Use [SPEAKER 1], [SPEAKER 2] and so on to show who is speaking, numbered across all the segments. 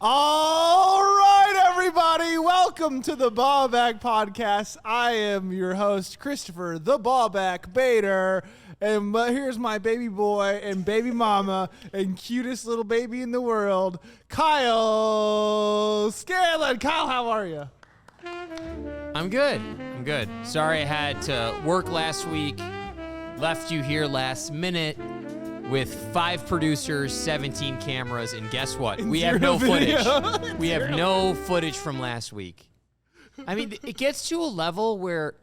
[SPEAKER 1] All right, everybody. Welcome to the Baubak podcast. I am your host, Christopher, the Baubak Bader. And here's my baby boy and baby mama and cutest little baby in the world, Kyle Scanlon. Kyle, how are you?
[SPEAKER 2] I'm good. Sorry I had to work last week. Left you here last minute with 5 producers, 17 cameras, and guess what? We have no footage. We have no footage from last week. I mean, it gets to a level where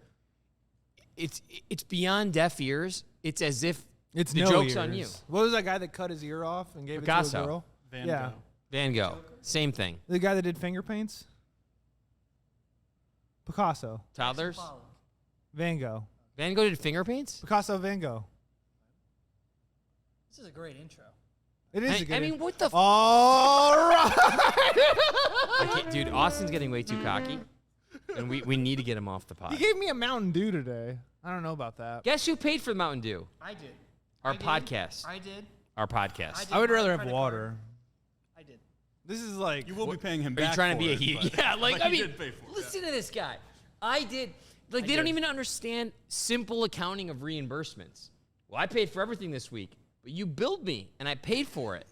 [SPEAKER 2] it's beyond deaf ears. It's as if the joke's on you.
[SPEAKER 1] What was that guy that cut his ear off and gave it to a girl?
[SPEAKER 2] Van Gogh. Same thing.
[SPEAKER 1] The guy that did finger paints? Picasso.
[SPEAKER 2] Toddlers?
[SPEAKER 1] Van Gogh.
[SPEAKER 2] Van Gogh did finger paints?
[SPEAKER 1] Picasso, Van Gogh.
[SPEAKER 3] This is a great intro.
[SPEAKER 1] It is a good
[SPEAKER 2] I mean, what the f-
[SPEAKER 1] All right.
[SPEAKER 2] Dude, Austin's getting way too cocky, and we need to get him off the pod.
[SPEAKER 1] He gave me a Mountain Dew today. I don't know about that.
[SPEAKER 2] Guess who paid for the Mountain Dew?
[SPEAKER 3] I did.
[SPEAKER 2] Our podcast.
[SPEAKER 3] I did.
[SPEAKER 2] Our podcast.
[SPEAKER 1] I would rather have water.
[SPEAKER 3] I did.
[SPEAKER 1] This is like...
[SPEAKER 4] You will be paying him
[SPEAKER 2] Are
[SPEAKER 4] back.
[SPEAKER 2] you trying to be a
[SPEAKER 4] for
[SPEAKER 2] he?
[SPEAKER 4] it,
[SPEAKER 2] Yeah, like I
[SPEAKER 4] he
[SPEAKER 2] mean,
[SPEAKER 4] did pay for it.
[SPEAKER 2] listen to this guy. I did. Like they don't even understand simple accounting of reimbursements. Well, I paid for everything this week, but you billed me and I paid for it.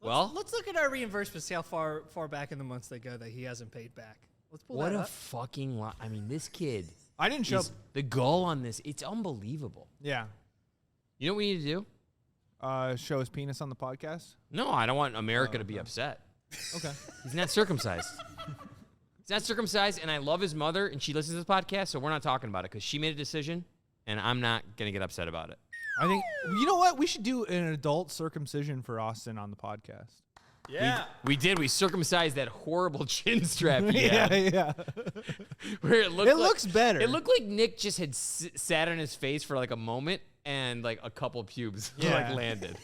[SPEAKER 3] Let's look at our reimbursements. See how far back in the months they go that he hasn't paid back. Let's pull
[SPEAKER 2] What
[SPEAKER 3] that
[SPEAKER 2] a
[SPEAKER 3] up.
[SPEAKER 2] fucking lot. I mean, this kid.
[SPEAKER 1] I didn't show...
[SPEAKER 2] The goal on this, it's unbelievable.
[SPEAKER 1] Yeah.
[SPEAKER 2] You know what we need to do?
[SPEAKER 1] Show his penis on the podcast?
[SPEAKER 2] No, I don't want America to be upset.
[SPEAKER 1] Okay.
[SPEAKER 2] He's not circumcised. He's not circumcised, and I love his mother, and she listens to the podcast, so we're not talking about it because she made a decision, and I'm not going to get upset about it.
[SPEAKER 1] I think... You know what? We should do an adult circumcision for Austin on the podcast.
[SPEAKER 4] Yeah.
[SPEAKER 2] We did. We circumcised that horrible chin strap he had.
[SPEAKER 1] Yeah.
[SPEAKER 2] Where it
[SPEAKER 1] looks better.
[SPEAKER 2] It looked like Nick just had sat on his face for like a moment, and like a couple pubes like landed.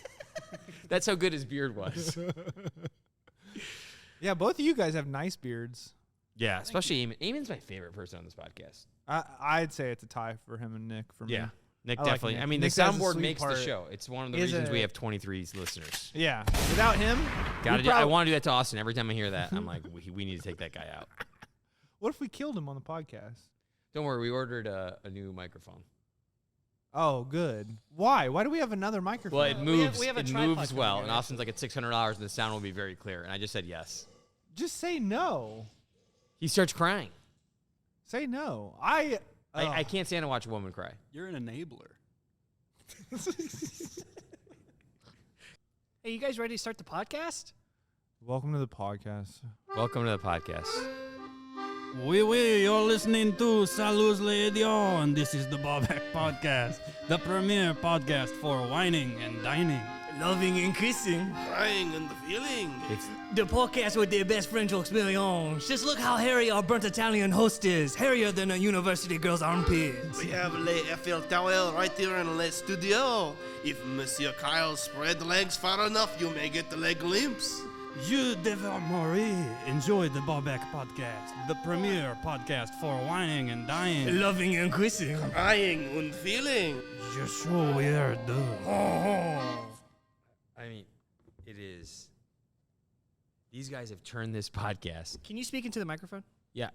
[SPEAKER 2] That's how good his beard was.
[SPEAKER 1] Yeah, both of you guys have nice beards.
[SPEAKER 2] Yeah, especially Eamon. Eamon's my favorite person on this podcast.
[SPEAKER 1] I'd say it's a tie for him and Nick for me.
[SPEAKER 2] Yeah. Nick
[SPEAKER 1] I like
[SPEAKER 2] definitely.
[SPEAKER 1] Nick.
[SPEAKER 2] I mean,
[SPEAKER 1] Nick
[SPEAKER 2] the
[SPEAKER 1] has a
[SPEAKER 2] soundboard
[SPEAKER 1] sweet
[SPEAKER 2] makes the
[SPEAKER 1] part.
[SPEAKER 2] show. It's one of the
[SPEAKER 1] Is
[SPEAKER 2] reasons
[SPEAKER 1] it-
[SPEAKER 2] we have 23 listeners.
[SPEAKER 1] Yeah. Without him,
[SPEAKER 2] I want to do that to Austin. Every time I hear that, I'm like, we need to take that guy out.
[SPEAKER 1] what if we killed him on the podcast?
[SPEAKER 2] Don't worry, we ordered a new microphone.
[SPEAKER 1] Oh, good. Why? Why do we have another microphone?
[SPEAKER 2] Well, it moves.
[SPEAKER 3] we have a
[SPEAKER 2] It
[SPEAKER 3] tripod
[SPEAKER 2] moves
[SPEAKER 3] coming
[SPEAKER 2] well,
[SPEAKER 3] here,
[SPEAKER 2] and Austin's like at $600, and the sound will be very clear. And I just said yes.
[SPEAKER 1] Just say no.
[SPEAKER 2] He starts crying.
[SPEAKER 1] Say no.
[SPEAKER 2] I can't stand to watch a woman cry.
[SPEAKER 4] You're an enabler.
[SPEAKER 3] Hey, you guys ready to start the podcast?
[SPEAKER 1] Welcome to the podcast.
[SPEAKER 2] Welcome to the podcast.
[SPEAKER 4] Oui, you're listening to Salut les idiots, and this is the Baubak Podcast, the premier podcast for whining and dining.
[SPEAKER 3] Loving and kissing.
[SPEAKER 5] Crying and the feeling.
[SPEAKER 2] It's
[SPEAKER 3] The podcast with their best friend jokes millions. Just look how hairy our burnt Italian host is. Hairier than a university girl's armpits.
[SPEAKER 5] We have Les Eiffel Tower right here in Les Studio. If Monsieur Kyle spread the legs far enough, you may get the leg glimpse.
[SPEAKER 4] Je devrais mourir. Enjoy the Baubak Podcast, the premier podcast for whining and dying.
[SPEAKER 3] Loving and kissing.
[SPEAKER 5] Crying and feeling.
[SPEAKER 4] Je suis weird.
[SPEAKER 2] I mean, it is. These guys have turned this podcast.
[SPEAKER 3] Can you speak into the microphone?
[SPEAKER 2] Yeah.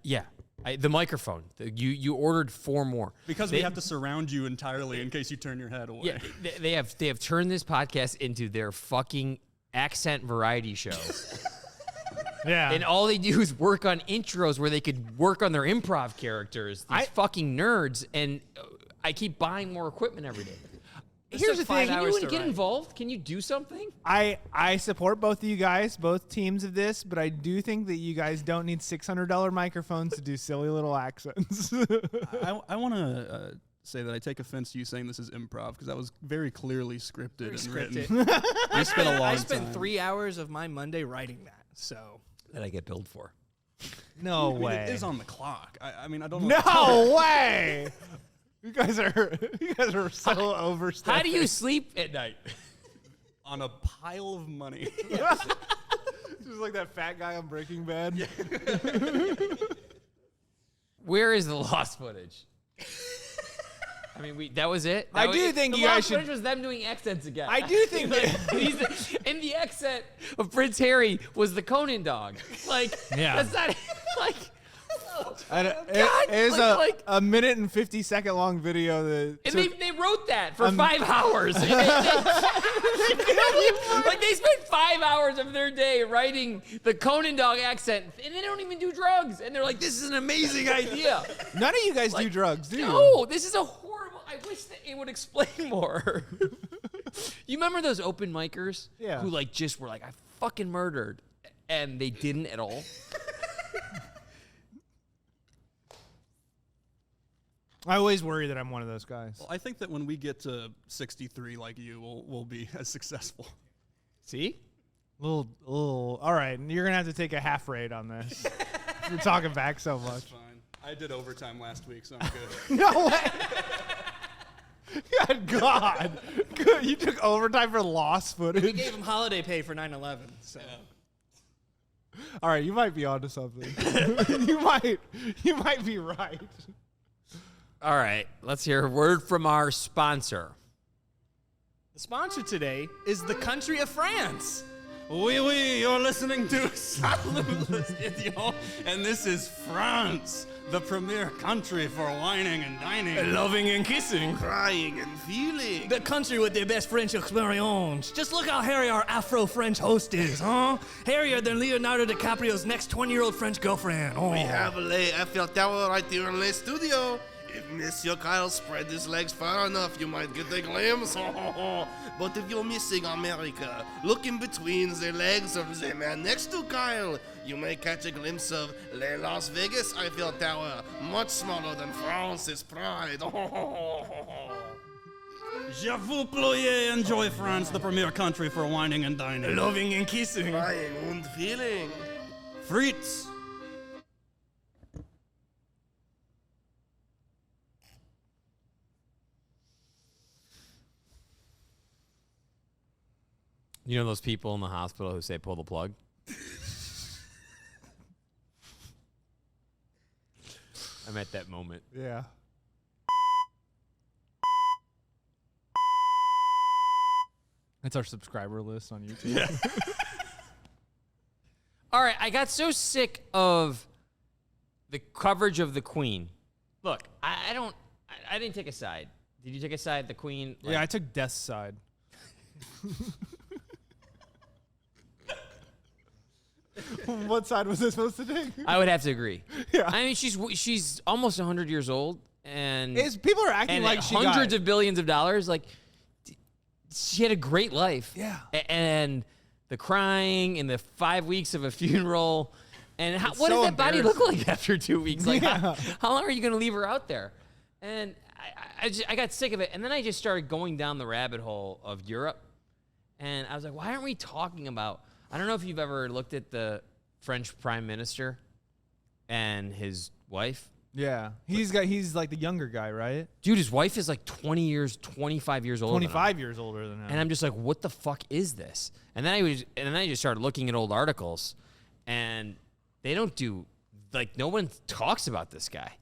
[SPEAKER 2] The microphone. You ordered 4 more.
[SPEAKER 4] Because we have to surround you entirely in case you turn your head away.
[SPEAKER 2] Yeah, they have turned this podcast into their fucking accent variety show.
[SPEAKER 1] Yeah.
[SPEAKER 2] And all they do is work on intros where they could work on their improv characters. These fucking nerds, and I keep buying more equipment every day. Here's the thing. Can you get involved? Can you do something?
[SPEAKER 1] I support both of you guys, both teams of this, but I do think that you guys don't need $600 microphones to do silly little accents.
[SPEAKER 4] I want to say that I take offense to you saying this is improv because that was very clearly scripted and written. I spent a long
[SPEAKER 3] I
[SPEAKER 4] time.
[SPEAKER 3] spent 3 hours of my Monday writing that, so.
[SPEAKER 2] That I get billed for.
[SPEAKER 1] No
[SPEAKER 4] I mean,
[SPEAKER 1] way.
[SPEAKER 4] it is on the clock. I mean, I don't know.
[SPEAKER 1] No way. You guys are so overstepping.
[SPEAKER 2] How do you sleep at night?
[SPEAKER 4] On a pile of money.
[SPEAKER 1] Just like that fat guy on Breaking Bad. Yeah.
[SPEAKER 2] Where is the lost footage? I mean, that was it.
[SPEAKER 1] I do think you guys should.
[SPEAKER 2] French was them doing accents again.
[SPEAKER 1] I do think that.
[SPEAKER 2] And the accent of Prince Harry was the Conan dog. Like, that's not like.
[SPEAKER 1] It is a minute and 50-second long video.
[SPEAKER 2] And they wrote that for 5 hours. Like they spent 5 hours of their day writing the Conan dog accent, and they don't even do drugs. And they're like, "This is an amazing idea."
[SPEAKER 1] None of you guys do drugs, do you?
[SPEAKER 2] No, this is a horrible. I wish that it would explain more. You remember those open micers?
[SPEAKER 1] Yeah.
[SPEAKER 2] Who just were like, "I fucking murdered," and they didn't at all.
[SPEAKER 1] I always worry that I'm one of those guys.
[SPEAKER 4] Well, I think that when we get to 63 like you, we'll be as successful.
[SPEAKER 2] See?
[SPEAKER 1] Little. All right, you're gonna have to take a half rate on this. You're talking back so much.
[SPEAKER 4] Fine. I did overtime last week, so I'm good.
[SPEAKER 1] No way. Good God. Good. You took overtime for lost footage.
[SPEAKER 3] We gave him holiday pay for 9/11. So.
[SPEAKER 1] All right, you might be onto something. you might be right.
[SPEAKER 2] All right, let's hear a word from our sponsor.
[SPEAKER 3] The sponsor today is the country of France.
[SPEAKER 4] Oui, you're listening to Salut les idiots, and this is France, the premier country for whining and dining.
[SPEAKER 3] Loving and kissing.
[SPEAKER 5] Crying and feeling.
[SPEAKER 3] The country with the best French experience. Just look how hairy our Afro-French host is, huh? Hairier than Leonardo DiCaprio's next 20-year-old French girlfriend. Oh.
[SPEAKER 5] We have a Eiffel Tower right here in the studio. If Monsieur Kyle spread his legs far enough, you might get a glimpse. But if you're missing America, look in between the legs of the man next to Kyle. You may catch a glimpse of the Las Vegas Eiffel Tower, much smaller than France's pride.
[SPEAKER 4] Je vous plie, enjoy France, the premier country for whining and dining.
[SPEAKER 3] Loving and kissing.
[SPEAKER 5] Crying and feeling.
[SPEAKER 4] Frites.
[SPEAKER 2] You know those people in the hospital who say pull the plug? I'm at that moment.
[SPEAKER 1] Yeah. That's our subscriber list on YouTube.
[SPEAKER 4] Yeah.
[SPEAKER 2] All right, I got so sick of the coverage of the Queen. Look, I didn't take a side. Did you take a side, the Queen?
[SPEAKER 1] Yeah, I took Death's side. What side was this supposed to take?
[SPEAKER 2] I would have to agree.
[SPEAKER 1] Yeah.
[SPEAKER 2] I mean, she's almost 100 years old, and
[SPEAKER 1] People are acting like she
[SPEAKER 2] hundreds
[SPEAKER 1] got
[SPEAKER 2] of billions of dollars. Like, she had a great life.
[SPEAKER 1] Yeah.
[SPEAKER 2] And the crying and the 5 weeks of a funeral, and what
[SPEAKER 1] so
[SPEAKER 2] does that body look
[SPEAKER 1] embarrassing.
[SPEAKER 2] like after 2 weeks? Like,
[SPEAKER 1] Yeah.
[SPEAKER 2] how long are you going to leave her out there? And I got sick of it, and then I just started going down the rabbit hole of Europe, and I was like, why aren't we talking about? I don't know if you've ever looked at the French Prime Minister and his wife.
[SPEAKER 1] Yeah. He's like the younger guy, right?
[SPEAKER 2] Dude, his wife is like 25 years older.
[SPEAKER 1] 25 years older than him.
[SPEAKER 2] And I'm just like, what the fuck is this? And then I just started looking at old articles, and they don't do, like, no one talks about this guy.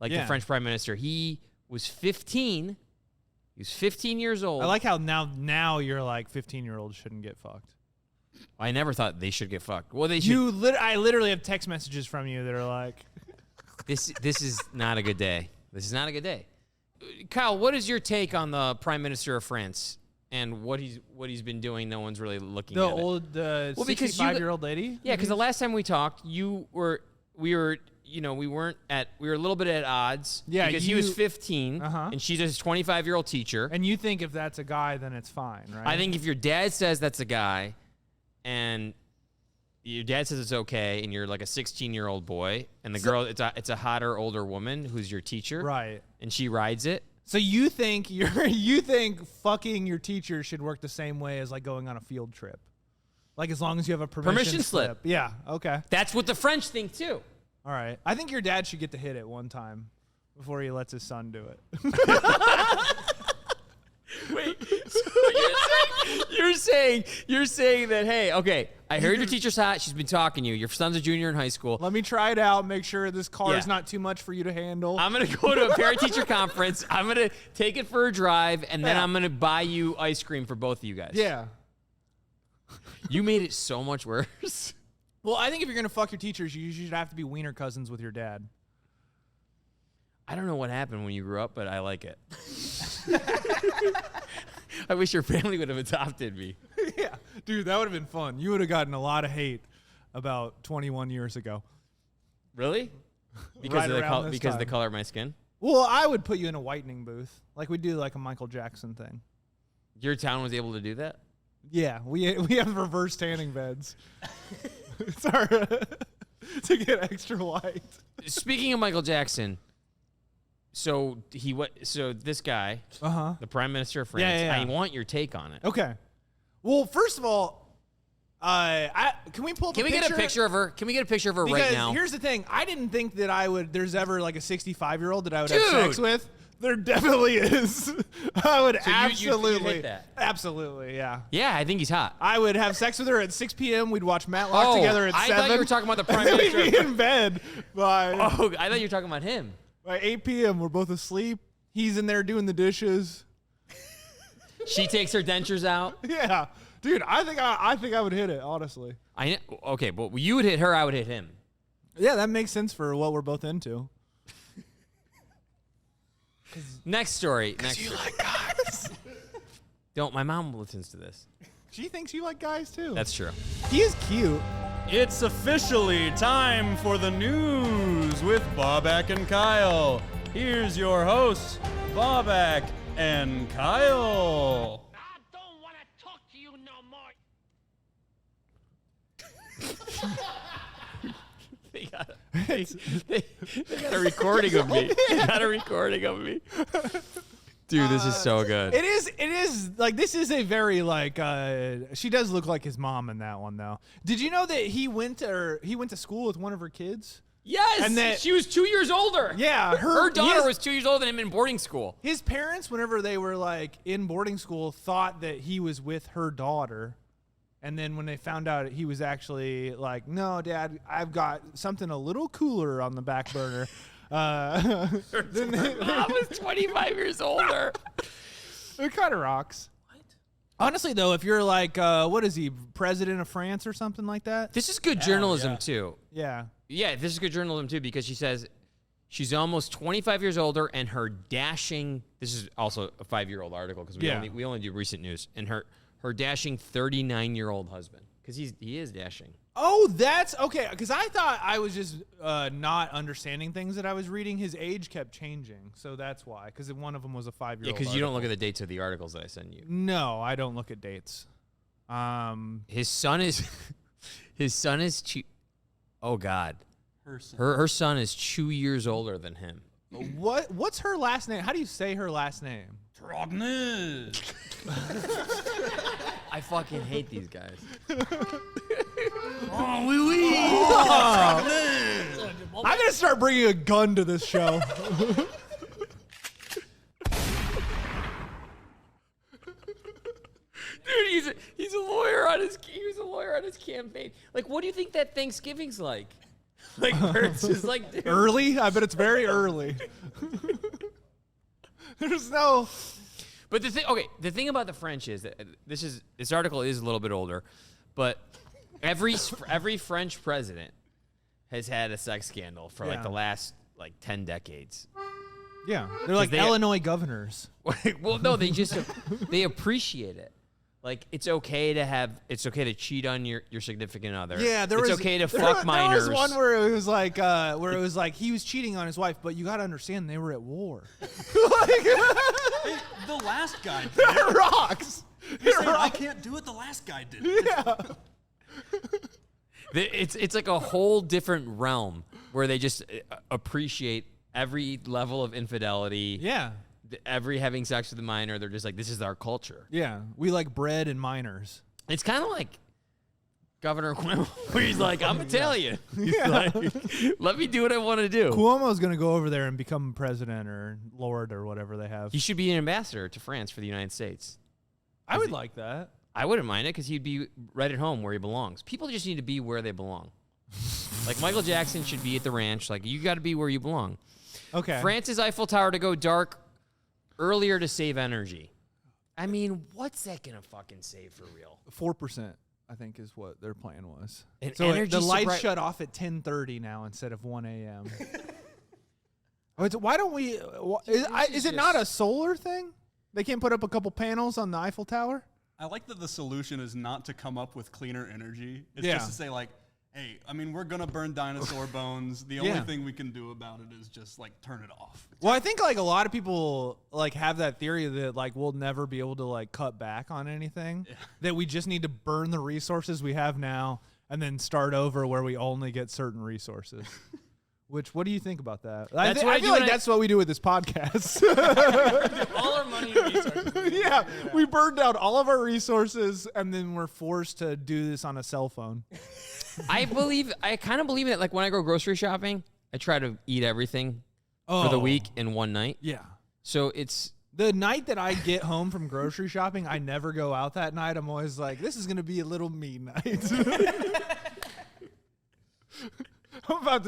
[SPEAKER 2] Like the French Prime Minister, he was 15. He was 15 years old.
[SPEAKER 1] I like how now you're like 15-year-olds shouldn't get fucked.
[SPEAKER 2] I never thought they should get fucked. Well, they should.
[SPEAKER 1] I literally have text messages from you that are like,
[SPEAKER 2] This is not a good day. This is not a good day. Kyle, what is your take on the Prime Minister of France and what he's been doing? No one's really looking at it.
[SPEAKER 1] the
[SPEAKER 2] Well, because
[SPEAKER 1] 65-year-old lady?
[SPEAKER 2] Yeah, because the last time we talked, we were a little bit at odds.
[SPEAKER 1] Yeah,
[SPEAKER 2] because he was 15, and she's a 25-year-old teacher.
[SPEAKER 1] And you think if that's a guy, then it's fine, right?
[SPEAKER 2] I think if your dad says that's a guy, and your dad says it's okay, and you're like a 16-year-old boy, and the girl, it's a hotter, older woman who's your teacher,
[SPEAKER 1] right?
[SPEAKER 2] And she rides it.
[SPEAKER 1] So you think fucking your teacher should work the same way as like going on a field trip, like as long as you have a permission slip. Yeah. Okay.
[SPEAKER 2] That's what the French think too.
[SPEAKER 1] All right. I think your dad should get to hit it one time before he lets his son do it.
[SPEAKER 2] Wait, so you're saying that, hey, okay, I heard your teacher's hot. She's been talking to you. Your son's a junior in high school.
[SPEAKER 1] Let me try it out. Make sure this car is
[SPEAKER 2] Yeah.
[SPEAKER 1] not too much for you to handle.
[SPEAKER 2] I'm going to go to a parent-teacher conference. I'm going to take it for a drive, and then
[SPEAKER 1] Yeah.
[SPEAKER 2] I'm going to buy you ice cream for both of you guys.
[SPEAKER 1] Yeah.
[SPEAKER 2] You made it so much worse.
[SPEAKER 1] Well, I think if you're going to fuck your teachers, you should have to be wiener cousins with your dad.
[SPEAKER 2] I don't know what happened when you grew up, but I like it. I wish your family would have adopted me.
[SPEAKER 1] Yeah. Dude, that would have been fun. You would have gotten a lot of hate about 21 years ago.
[SPEAKER 2] Really? Because
[SPEAKER 1] Right
[SPEAKER 2] of the
[SPEAKER 1] around this
[SPEAKER 2] because of the
[SPEAKER 1] time.
[SPEAKER 2] color of my skin?
[SPEAKER 1] Well, I would put you in a whitening booth. Like we do like a Michael Jackson thing.
[SPEAKER 2] Your town was able to do that?
[SPEAKER 1] Yeah, we have reverse tanning beds. It's our to get extra white.
[SPEAKER 2] Speaking of Michael Jackson, so this guy,
[SPEAKER 1] Uh-huh.
[SPEAKER 2] the Prime Minister of France,
[SPEAKER 1] Yeah.
[SPEAKER 2] I want your take on it.
[SPEAKER 1] Okay. Well, first of all, can we pull up
[SPEAKER 2] Can we get a picture of her? Can we get a picture of her
[SPEAKER 1] Because
[SPEAKER 2] right now?
[SPEAKER 1] here's the thing. I didn't think that there's ever like a 65-year-old that I would
[SPEAKER 2] Dude!
[SPEAKER 1] have sex with. There definitely is. I would
[SPEAKER 2] So you'd
[SPEAKER 1] absolutely.
[SPEAKER 2] hit that?
[SPEAKER 1] Absolutely, yeah.
[SPEAKER 2] Yeah, I think he's hot.
[SPEAKER 1] I would have sex with her at 6 p.m. We'd watch Matlock together at 7.
[SPEAKER 2] I thought you were talking about the Prime
[SPEAKER 1] And then
[SPEAKER 2] Minister.
[SPEAKER 1] we'd be in bed by
[SPEAKER 2] Oh, I thought you were talking about him.
[SPEAKER 1] 8 p.m. We're both asleep. He's in there doing the dishes.
[SPEAKER 2] She takes her dentures out.
[SPEAKER 1] Yeah, dude. I think I would hit it honestly.
[SPEAKER 2] Okay, but you would hit her, I would hit him.
[SPEAKER 1] Yeah, that makes sense for what we're both into.
[SPEAKER 2] Next story. Next
[SPEAKER 1] You
[SPEAKER 2] story.
[SPEAKER 1] like guys.
[SPEAKER 2] Don't. My mom listens to this.
[SPEAKER 1] She thinks you like guys too.
[SPEAKER 2] That's true.
[SPEAKER 1] He is cute.
[SPEAKER 4] It's officially time for the news with Baubak and Kyle. Here's your hosts, Baubak and Kyle.
[SPEAKER 6] I don't want to talk to you no more.
[SPEAKER 2] They got a recording of me. They got a recording of me. Dude, this is so good.
[SPEAKER 1] It is like this is a very like she does look like his mom in that one though. Did you know that he went to school with one of her kids?
[SPEAKER 2] Yes,
[SPEAKER 1] And that-
[SPEAKER 2] she was 2 years older.
[SPEAKER 1] Yeah,
[SPEAKER 2] Her daughter was 2 years older than him in boarding school.
[SPEAKER 1] His parents, whenever they were like in boarding school, thought that he was with her daughter. And then when they found out he was actually like, no, Dad, I've got something a little cooler on the back burner.
[SPEAKER 2] Mom was 25 years older.
[SPEAKER 1] It kind of rocks. What? Honestly, though, if you're like, what is he, president of France or something like that?
[SPEAKER 2] This is good journalism, too.
[SPEAKER 1] Yeah.
[SPEAKER 2] Yeah, this is good journalism, too, because she says she's almost 25 years older, and her dashing, this is also a 5-year-old article, because we only do recent news, and her dashing 39-year-old husband, because he is dashing.
[SPEAKER 1] Oh, that's okay. Because I thought I was just not understanding things that I was reading. His age kept changing, so that's why. Because one of them was a 5-year-old.
[SPEAKER 2] Yeah, because you don't look at the dates of the articles that I send you.
[SPEAKER 1] No, I don't look at dates.
[SPEAKER 2] His son is oh God, her son is 2 years older than him.
[SPEAKER 1] What's her last name? How do you say her last name?
[SPEAKER 4] Trognes.
[SPEAKER 2] I fucking hate these guys.
[SPEAKER 3] Oh, oui, oui.
[SPEAKER 1] I'm gonna start bringing a gun to this show.
[SPEAKER 2] Dude, he's a lawyer on his campaign. Like, what do you think that Thanksgiving's like? Like, where it's just like, dude.
[SPEAKER 1] Early? I bet it's very early. There's no.
[SPEAKER 2] But the thing about the French is that this article is a little bit older, but every French president has had a sex scandal for like
[SPEAKER 1] Yeah.
[SPEAKER 2] the last like 10 decades.
[SPEAKER 1] Yeah, they're like
[SPEAKER 2] they-
[SPEAKER 1] Illinois governors.
[SPEAKER 2] Well, no, they appreciate it. Like it's okay to cheat on your significant other.
[SPEAKER 1] Yeah,
[SPEAKER 2] it's okay to fuck minors.
[SPEAKER 1] There was one where it was like he was cheating on his wife, but you got to understand they were at war.
[SPEAKER 4] The last guy did
[SPEAKER 1] It
[SPEAKER 4] it.
[SPEAKER 1] rocks.
[SPEAKER 4] You're saying I can't do it, the last guy did it.
[SPEAKER 1] Yeah.
[SPEAKER 2] It's like a whole different realm where they just appreciate every level of infidelity.
[SPEAKER 1] Yeah.
[SPEAKER 2] Every having sex with a minor, they're just like, this is our culture.
[SPEAKER 1] Yeah. We like bread and minors.
[SPEAKER 2] It's kind of like Governor Cuomo, where he's like, I'm Italian. He's
[SPEAKER 1] Yeah.
[SPEAKER 2] like, let me do what I want to do.
[SPEAKER 1] Cuomo's going to go over there and become president or lord or whatever they have.
[SPEAKER 2] He should be an ambassador to France for the United States.
[SPEAKER 1] I would like that.
[SPEAKER 2] I wouldn't mind it because he'd be right at home where he belongs. People just need to be where they belong. Like Michael Jackson should be at the ranch. Like you got to be where you belong.
[SPEAKER 1] Okay.
[SPEAKER 2] France's Eiffel Tower to go dark earlier to save energy. I mean, what's that gonna fucking save for real?
[SPEAKER 1] 4%, I think, is what their plan was.
[SPEAKER 2] And
[SPEAKER 1] So
[SPEAKER 2] energy
[SPEAKER 1] the lights
[SPEAKER 2] supply-
[SPEAKER 1] shut off at 10:30 now instead of 1 a.m. Why don't we? Is it not a solar thing? They can't put up a couple panels on the Eiffel Tower?
[SPEAKER 4] I like that the solution is not to come up with cleaner energy. It's
[SPEAKER 1] Yeah.
[SPEAKER 4] just to say, like, hey, I mean, we're going to burn dinosaur bones. The only thing we can do about it is just, like, turn it off.
[SPEAKER 1] Well, I think, like, a lot of people, like, have that theory that, like, we'll never be able to, like, cut back on anything. Yeah. That we just need to burn the resources we have now and then start over where we only get certain resources. What do you think about that? I feel like that's what we do with this podcast.
[SPEAKER 3] All our money and resources.
[SPEAKER 1] Yeah, we burned out all of our resources, and then we're forced to do this on a cell phone.
[SPEAKER 2] I kind of believe that. Like when I go grocery shopping, I try to eat everything for the week in one night.
[SPEAKER 1] Yeah.
[SPEAKER 2] So it's
[SPEAKER 1] the night that I get home from grocery shopping, I never go out that night. I'm always like, this is going to be a little me night. I'm about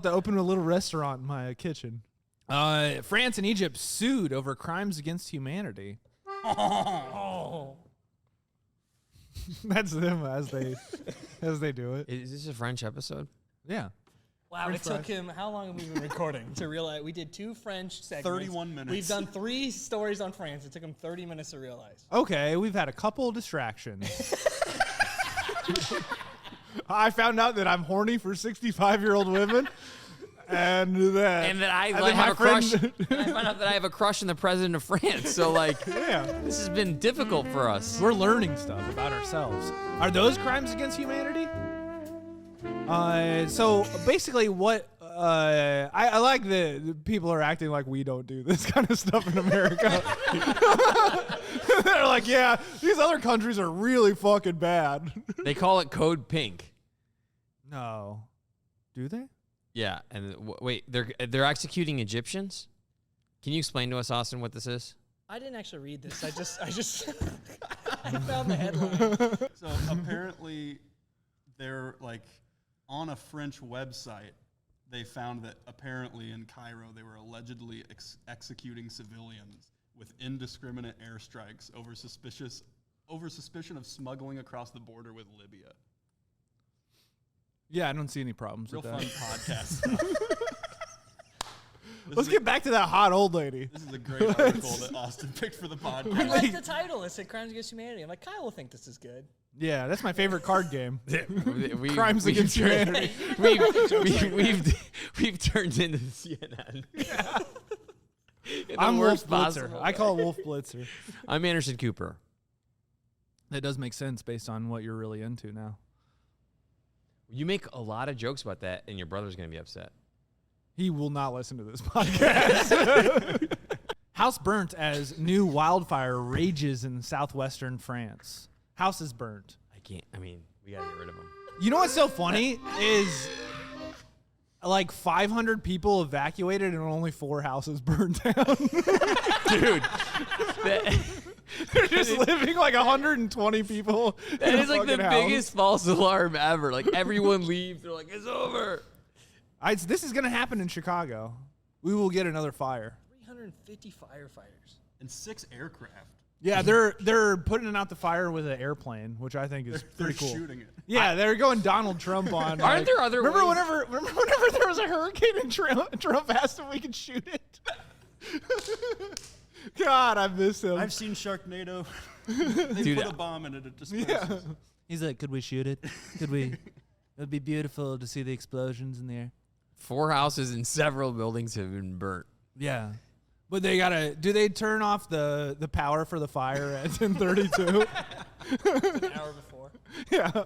[SPEAKER 1] to open a little restaurant in my kitchen. France and Egypt sued over crimes against humanity.
[SPEAKER 3] Oh.
[SPEAKER 1] That's them as they do it.
[SPEAKER 2] Is this a French episode?
[SPEAKER 1] Yeah.
[SPEAKER 3] Wow, it took him, how long have we been recording to realize? We did 2 French segments.
[SPEAKER 4] 31 minutes.
[SPEAKER 3] We've done 3 stories on France. It took him 30 minutes to realize.
[SPEAKER 1] Okay, we've had a couple of distractions. I found out that I'm horny for 65-year-old women. And that
[SPEAKER 2] I
[SPEAKER 1] then
[SPEAKER 2] have
[SPEAKER 1] my
[SPEAKER 2] a crush.
[SPEAKER 1] friend-
[SPEAKER 2] I found out that I have a crush on the president of France. So like,
[SPEAKER 1] Yeah.
[SPEAKER 2] this has been difficult for us.
[SPEAKER 1] We're learning stuff about ourselves. Are those crimes against humanity? So basically what I like that people are acting like we don't do this kind of stuff in America. They're like, yeah, these other countries are really fucking bad.
[SPEAKER 2] They call it Code Pink.
[SPEAKER 1] No. Do they?
[SPEAKER 2] Yeah, and wait, they're executing Egyptians? Can you explain to us, Austin, what this is?
[SPEAKER 3] I didn't actually read this. I just I found the headline.
[SPEAKER 4] So apparently they're like on a French website. They found that apparently in Cairo they were allegedly executing civilians with indiscriminate airstrikes over suspicion of smuggling across the border with Libya.
[SPEAKER 1] Yeah, I don't see any problems
[SPEAKER 4] Real
[SPEAKER 1] with
[SPEAKER 4] fun
[SPEAKER 1] that.
[SPEAKER 4] podcast stuff.
[SPEAKER 1] Let's get back to that hot old lady.
[SPEAKER 4] This is a great article that Austin picked for the
[SPEAKER 3] I
[SPEAKER 4] podcast.
[SPEAKER 3] like the title. It said Crimes Against Humanity. I'm like, Kyle will think this is good.
[SPEAKER 1] Yeah, that's my favorite card game.
[SPEAKER 2] Crimes
[SPEAKER 1] Against Humanity.
[SPEAKER 2] We've turned into the CNN. Yeah.
[SPEAKER 1] I'm Wolf Blitzer. I call it Wolf Blitzer.
[SPEAKER 2] I'm Anderson Cooper.
[SPEAKER 1] That does make sense based on what you're really into now.
[SPEAKER 2] You make a lot of jokes about that, and your brother's going to be upset.
[SPEAKER 1] He will not listen to this podcast. House burnt as new wildfire rages in southwestern France. House is burnt.
[SPEAKER 2] We got to get rid of him.
[SPEAKER 1] You know what's so funny is like 500 people evacuated and only 4 houses burned down.
[SPEAKER 2] Dude,
[SPEAKER 1] They're just living like 120 people.
[SPEAKER 2] that
[SPEAKER 1] in a
[SPEAKER 2] is like the
[SPEAKER 1] fucking house.
[SPEAKER 2] biggest false alarm ever. Like, everyone leaves. They're like, it's over.
[SPEAKER 1] This is going to happen in Chicago. We will get another fire.
[SPEAKER 3] 350 firefighters.
[SPEAKER 4] And 6 aircraft.
[SPEAKER 1] Yeah, they're putting out the fire with an airplane, which I think is
[SPEAKER 4] They're
[SPEAKER 1] pretty cool.
[SPEAKER 4] shooting it.
[SPEAKER 1] Yeah, they're going Donald Trump on.
[SPEAKER 2] Aren't there other
[SPEAKER 1] remember
[SPEAKER 2] ways?
[SPEAKER 1] whenever there was a hurricane and Trump asked if we could shoot it? God, I miss him.
[SPEAKER 4] I've seen Sharknado. They
[SPEAKER 2] Dude,
[SPEAKER 4] put a bomb in it. It disperses.
[SPEAKER 1] Yeah. He's like, could we shoot it? Could we? It would be beautiful to see the explosions in the air.
[SPEAKER 2] 4 houses and several buildings have been burnt.
[SPEAKER 1] Yeah. But they gotta. Do they turn off the power for the fire at 10:32?
[SPEAKER 3] An hour before.
[SPEAKER 1] Yeah.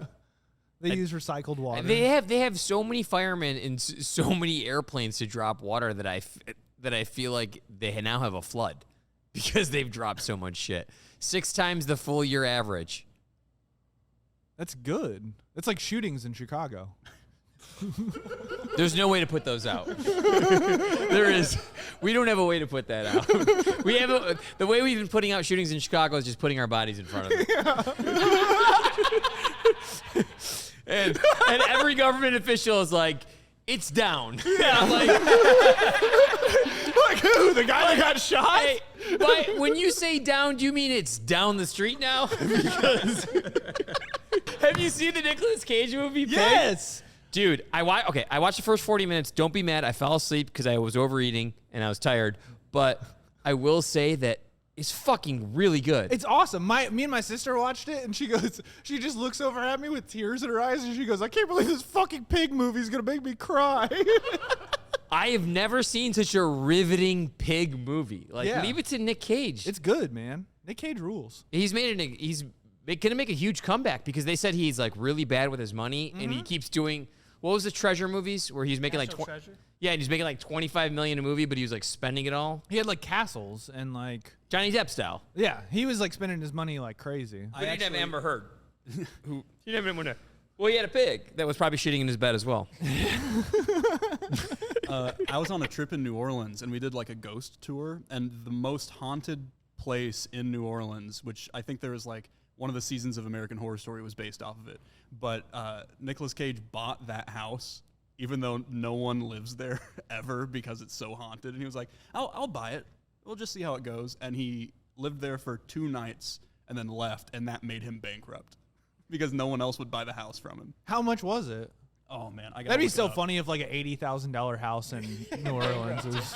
[SPEAKER 1] They use recycled water.
[SPEAKER 2] They have so many firemen and so many airplanes to drop water that I feel like they now have a flood because they've dropped so much shit. 6 times the full year average.
[SPEAKER 1] That's good. It's like shootings in Chicago.
[SPEAKER 2] There's no way to put those out. There is. We don't have a way to put that out. We have the way we've been putting out shootings in Chicago is just putting our bodies in front of them. and every government official is like, it's down. Yeah, I'm like,
[SPEAKER 1] Like who? The guy that got shot?
[SPEAKER 2] hey, but when you say down, do you mean it's down the street now? Because have you seen the Nicolas Cage movie? Pig?
[SPEAKER 1] Yes.
[SPEAKER 2] Dude, I watched the first 40 minutes. Don't be mad. I fell asleep because I was overeating and I was tired. But I will say that it's fucking really good.
[SPEAKER 1] It's awesome. Me and my sister watched it, and she just looks over at me with tears in her eyes, and she goes, I can't believe this fucking pig movie is going to make me cry.
[SPEAKER 2] I have never seen such a riveting pig movie. Like,
[SPEAKER 1] Yeah.
[SPEAKER 2] leave it to Nick Cage.
[SPEAKER 1] It's good, man. Nick Cage rules.
[SPEAKER 2] He's going to make a huge comeback because they said he's like really bad with his money and he keeps doing, what was the treasure movies where he's making
[SPEAKER 3] National
[SPEAKER 2] like,
[SPEAKER 3] Treasure?
[SPEAKER 2] yeah, and he's making like $25 million a movie, but he was like spending it all.
[SPEAKER 1] He had like castles and like,
[SPEAKER 2] Johnny Depp style.
[SPEAKER 1] yeah, he was like spending his money like crazy.
[SPEAKER 2] But he didn't have Amber Heard. Who? He didn't have anyone. Well, he had a pig that was probably shitting in his bed as well.
[SPEAKER 4] I was on a trip in New Orleans, and we did like a ghost tour, and the most haunted place in New Orleans, which I think there was like one of the seasons of American Horror Story was based off of it. But Nicolas Cage bought that house, even though no one lives there ever because it's so haunted. And he was like, I'll buy it. We'll just see how it goes. And he lived there for 2 nights and then left, and that made him bankrupt because no one else would buy the house from him.
[SPEAKER 1] How much was it?
[SPEAKER 4] Oh, man.
[SPEAKER 1] That'd be so funny if like an $80,000 house in New Orleans is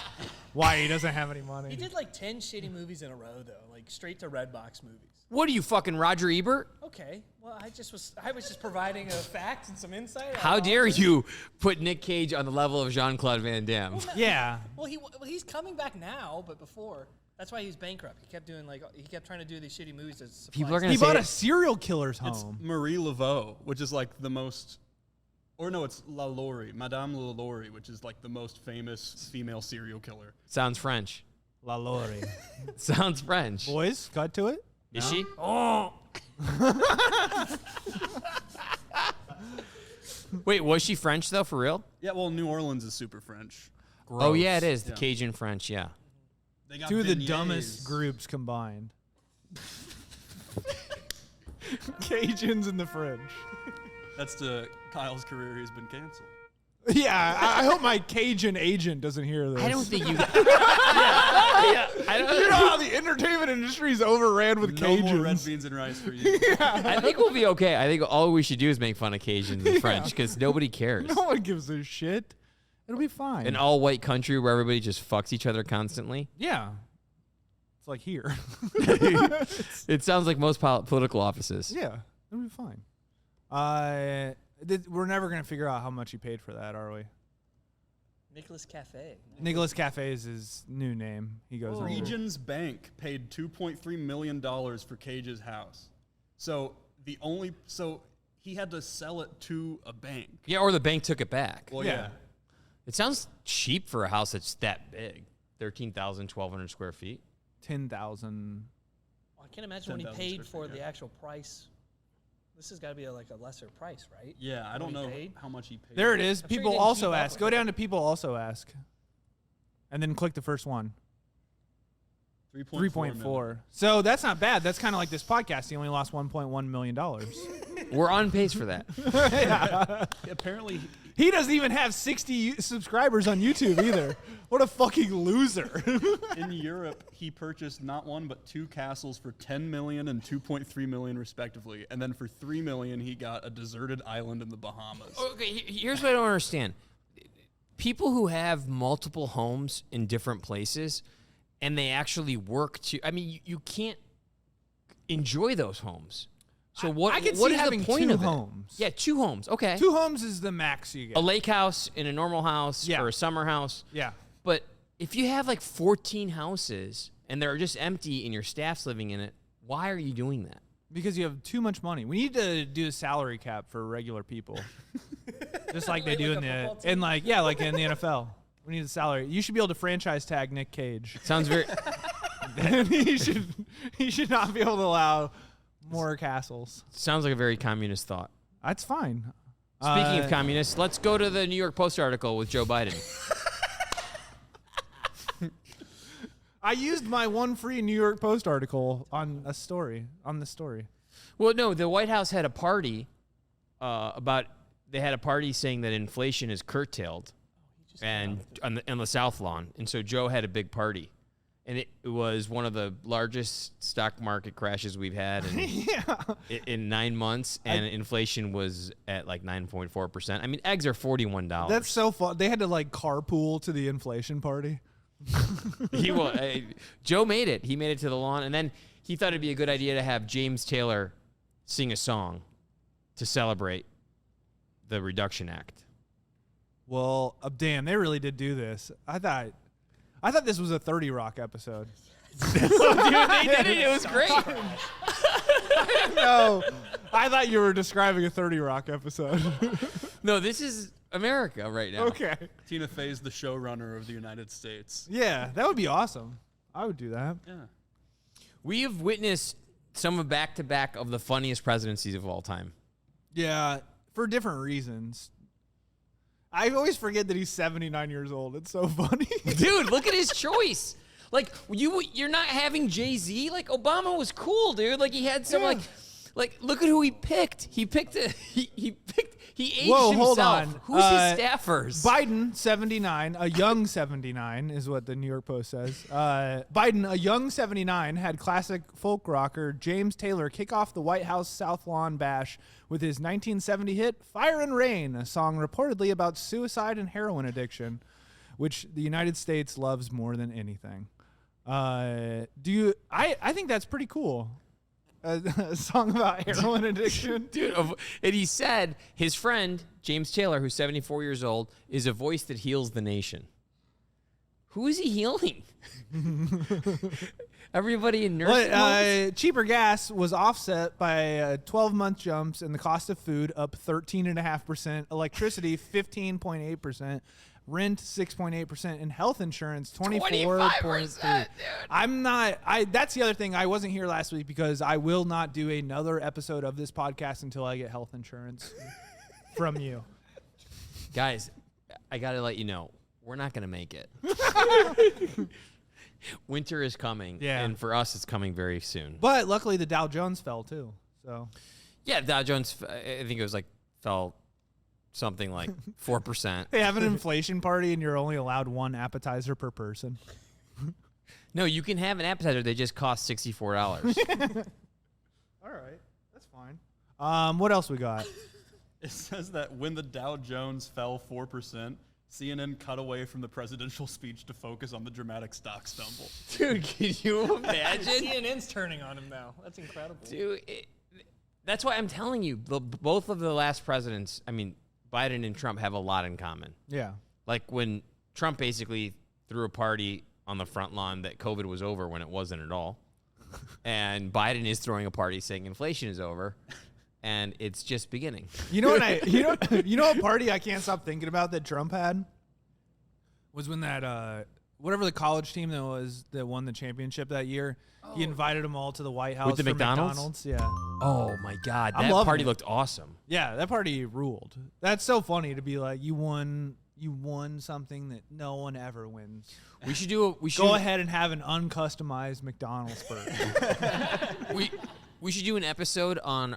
[SPEAKER 1] why he doesn't have any money.
[SPEAKER 3] He did like 10 shitty movies in a row, though, like straight to Redbox movies.
[SPEAKER 2] What are you, fucking Roger Ebert?
[SPEAKER 3] Okay, well, I was just providing a fact and some insight.
[SPEAKER 2] How dare you put Nick Cage on the level of Jean-Claude Van Damme?
[SPEAKER 1] Yeah.
[SPEAKER 3] Well, he's coming back now, but before. That's why he was bankrupt. He kept trying to do these shitty movies. To supply
[SPEAKER 2] People are gonna
[SPEAKER 1] He
[SPEAKER 2] say
[SPEAKER 1] bought
[SPEAKER 2] that-
[SPEAKER 1] a serial killer's
[SPEAKER 4] It's
[SPEAKER 1] home.
[SPEAKER 4] Marie Laveau, which is like the most, or no, it's LaLaurie, Madame LaLaurie, which is like the most famous female serial killer.
[SPEAKER 2] Sounds French.
[SPEAKER 1] La Lori.
[SPEAKER 2] Sounds French.
[SPEAKER 1] Boys, cut to it.
[SPEAKER 2] Is she?
[SPEAKER 3] Oh,
[SPEAKER 2] Wait, was she French though, for real?
[SPEAKER 4] Yeah, well, New Orleans is super French.
[SPEAKER 2] Oh yeah, it is. The
[SPEAKER 4] Yeah.
[SPEAKER 2] Cajun French, yeah.
[SPEAKER 4] They got
[SPEAKER 1] Two of the
[SPEAKER 4] beignets.
[SPEAKER 1] dumbest groups combined. Cajuns and the French.
[SPEAKER 4] That's to Kyle's career. He's been canceled.
[SPEAKER 1] Yeah, I hope my Cajun agent doesn't hear this.
[SPEAKER 2] I don't think you. I don't.
[SPEAKER 1] You know how the entertainment industry is overran with
[SPEAKER 4] No
[SPEAKER 1] Cajuns.
[SPEAKER 4] more red beans and rice for you.
[SPEAKER 2] I think we'll be okay. I think all we should do is make fun of Cajuns and French because nobody cares.
[SPEAKER 1] No one gives a shit. It'll be fine.
[SPEAKER 2] An all-white country where everybody just fucks each other constantly.
[SPEAKER 1] Yeah. It's like here.
[SPEAKER 2] It sounds like most political offices.
[SPEAKER 1] Yeah, it'll be fine. We're never going to figure out how much he paid for that, are we?
[SPEAKER 3] Nicholas Cafe.
[SPEAKER 1] Nicholas Cafe is his new name. He goes under.
[SPEAKER 4] Regions Bank paid $2.3 million for Cage's house. So he had to sell it to a bank.
[SPEAKER 2] Yeah, or the bank took it back.
[SPEAKER 4] Well,
[SPEAKER 1] Yeah.
[SPEAKER 4] yeah.
[SPEAKER 2] It sounds cheap for a house that's that big. 13,000, 1,200 square feet.
[SPEAKER 1] 10,000.
[SPEAKER 3] Well, I can't imagine when he
[SPEAKER 4] 10,000
[SPEAKER 3] paid
[SPEAKER 4] square
[SPEAKER 3] for
[SPEAKER 4] feet,
[SPEAKER 3] the
[SPEAKER 4] yeah.
[SPEAKER 3] actual price. This has got to be like a lesser price, right?
[SPEAKER 4] Yeah, I
[SPEAKER 3] What
[SPEAKER 4] don't
[SPEAKER 3] he
[SPEAKER 4] know
[SPEAKER 3] paid?
[SPEAKER 4] how much he paid.
[SPEAKER 1] There it is.
[SPEAKER 3] I'm sure he
[SPEAKER 1] People
[SPEAKER 3] didn't
[SPEAKER 1] also
[SPEAKER 3] keep up
[SPEAKER 1] ask.
[SPEAKER 3] with
[SPEAKER 1] Go
[SPEAKER 3] it.
[SPEAKER 1] down to people also ask. And then click the first one. 3.4. So that's not bad. That's kind of like this podcast. He only lost $1.1 million.
[SPEAKER 2] We're on pace for that.
[SPEAKER 4] Apparently,
[SPEAKER 1] He doesn't even have 60 subscribers on YouTube either. What a fucking loser.
[SPEAKER 4] in Europe, he purchased not one but 2 castles for $10 million and $2.3 million respectively. And then for $3 million, he got a deserted island in the Bahamas.
[SPEAKER 2] Okay, here's what I don't understand. People who have multiple homes in different places and they actually work to, I mean, you can't enjoy those homes. So what,
[SPEAKER 1] I could
[SPEAKER 2] what
[SPEAKER 1] see
[SPEAKER 2] is
[SPEAKER 1] having
[SPEAKER 2] the point
[SPEAKER 1] 2
[SPEAKER 2] of it?
[SPEAKER 1] homes.
[SPEAKER 2] Yeah, 2 homes. Okay.
[SPEAKER 1] 2 homes is the max you get.
[SPEAKER 2] A lake house in a normal house
[SPEAKER 1] Yeah.
[SPEAKER 2] or a summer house.
[SPEAKER 1] Yeah.
[SPEAKER 2] But if you have like 14 houses and they're just empty and your staff's living in it, why are you doing that?
[SPEAKER 1] Because you have too much money. We need to do a salary cap for regular people. Just like they do
[SPEAKER 3] Like
[SPEAKER 1] in
[SPEAKER 3] a
[SPEAKER 1] the
[SPEAKER 3] football team?
[SPEAKER 1] like in the NFL. We need a salary. You should be able to franchise tag Nick Cage.
[SPEAKER 2] Sounds very.
[SPEAKER 1] And he should not be able to allow more castles.
[SPEAKER 2] Sounds like a very communist thought.
[SPEAKER 1] That's fine.
[SPEAKER 2] Speaking of communists, let's go to the New York Post article with Joe Biden.
[SPEAKER 1] I used my one free New York Post article on the story.
[SPEAKER 2] Well, no, the White House had a party they had a party saying that inflation is curtailed and on the South Lawn. And so Joe had a big party. And it was one of the largest stock market crashes we've had in 9 months, and inflation was at like 9.4%. I mean, eggs are $41.
[SPEAKER 1] That's so fun. They had to like carpool to the inflation party.
[SPEAKER 2] Joe made it. He made it to the lawn, and then he thought it'd be a good idea to have James Taylor sing a song to celebrate the Reduction Act.
[SPEAKER 1] Well, damn, they really did do this. I thought this was a 30 Rock episode.
[SPEAKER 2] Dude, they did it. It was great.
[SPEAKER 1] No, I thought you were describing a 30 Rock episode.
[SPEAKER 2] No, this is America right now.
[SPEAKER 1] Okay.
[SPEAKER 4] Tina Fey's the showrunner of the United States.
[SPEAKER 1] Yeah, that would be awesome. I would do that.
[SPEAKER 4] Yeah.
[SPEAKER 2] We have witnessed some back-to-back of the funniest presidencies of all time.
[SPEAKER 1] Yeah, for different reasons. I always forget that he's 79 years old. It's so funny.
[SPEAKER 2] Dude, look at his choice. Like, you're not having Jay-Z. Like, Obama was cool, dude. Like, he had some, like, look at who he picked. He aged himself.
[SPEAKER 1] Hold on.
[SPEAKER 2] Who's his staffers?
[SPEAKER 1] Biden, 79, a young 79 is what the New York Post says. Biden, a young 79, had classic folk rocker James Taylor kick off the White House South Lawn bash with his 1970 hit Fire and Rain, a song reportedly about suicide and heroin addiction, which the United States loves more than anything. I think that's pretty cool. A song about heroin addiction.
[SPEAKER 2] Dude, and he said his friend, James Taylor, who's 74 years old, is a voice that heals the nation. Who is he healing? Everybody in nursing homes?
[SPEAKER 1] Cheaper gas was offset by 12-month jumps in the cost of food, up 13.5%, electricity 15.8%, rent 6.8%, and health insurance 24.3%. That's the other thing. I wasn't here last week because I will not do another episode of this podcast until I get health insurance from you.
[SPEAKER 2] Guys, I got to let you know, we're not going to make it. Winter is coming, and for us, it's coming very soon.
[SPEAKER 1] But luckily, the Dow Jones fell too. So,
[SPEAKER 2] yeah, Dow Jones. I think it was fell something like 4%.
[SPEAKER 1] They have an inflation party, and you're only allowed one appetizer per person.
[SPEAKER 2] No, you can have an appetizer. They just cost $64.
[SPEAKER 1] All right, that's fine. What else we got?
[SPEAKER 4] It says that when the Dow Jones fell 4%. CNN cut away from the presidential speech to focus on the dramatic stock stumble.
[SPEAKER 2] Dude, can you imagine?
[SPEAKER 3] CNN's turning on him now. That's incredible.
[SPEAKER 2] Dude, that's why I'm telling you, both of the last presidents, I mean, Biden and Trump have a lot in common.
[SPEAKER 1] Yeah.
[SPEAKER 2] Like when Trump basically threw a party on the front lawn that COVID was over when it wasn't at all. And Biden is throwing a party saying inflation is over. And it's just beginning.
[SPEAKER 1] You know what you know what party I can't stop thinking about that Trump had? Was when that whatever the college team that won the championship that year, he invited them all to the White House
[SPEAKER 2] with the
[SPEAKER 1] for
[SPEAKER 2] McDonald's?
[SPEAKER 1] Yeah.
[SPEAKER 2] Oh my God.
[SPEAKER 1] I'm
[SPEAKER 2] That
[SPEAKER 1] loving
[SPEAKER 2] party
[SPEAKER 1] it.
[SPEAKER 2] looked awesome.
[SPEAKER 1] Yeah, that party ruled. That's so funny to be like, you won something that no one ever wins.
[SPEAKER 2] We should do
[SPEAKER 1] Go ahead and have an uncustomized McDonald's burger.
[SPEAKER 2] we should do an episode on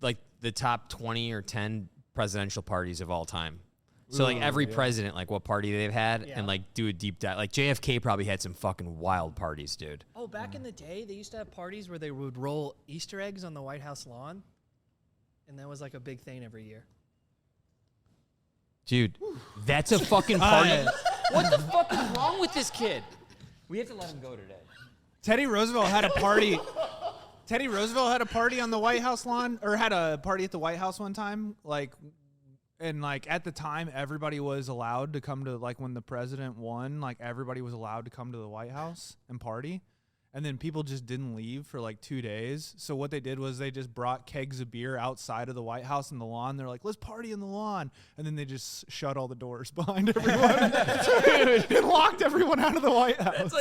[SPEAKER 2] like the top 20 or 10 presidential parties of all time. So like every president, like what party they've had, and like do a deep dive. Like JFK probably had some fucking wild parties, dude.
[SPEAKER 3] Oh, back in the day, they used to have parties where they would roll Easter eggs on the White House lawn, and that was like a big thing every year.
[SPEAKER 2] Dude, that's a fucking party. What the fuck is wrong with this kid? We have to let him go today.
[SPEAKER 1] Teddy Roosevelt had a party. Teddy Roosevelt had a party on the White House lawn, or had a party at the White House one time. And at the time, everybody was allowed to come to, like, when the president won, like, everybody was allowed to come to the White House and party. And then people just didn't leave for, like, 2 days. So what they did was they just brought kegs of beer outside of the White House in the lawn. They're like, let's party in the lawn. And then they just shut all the doors behind everyone and locked everyone out of the White House.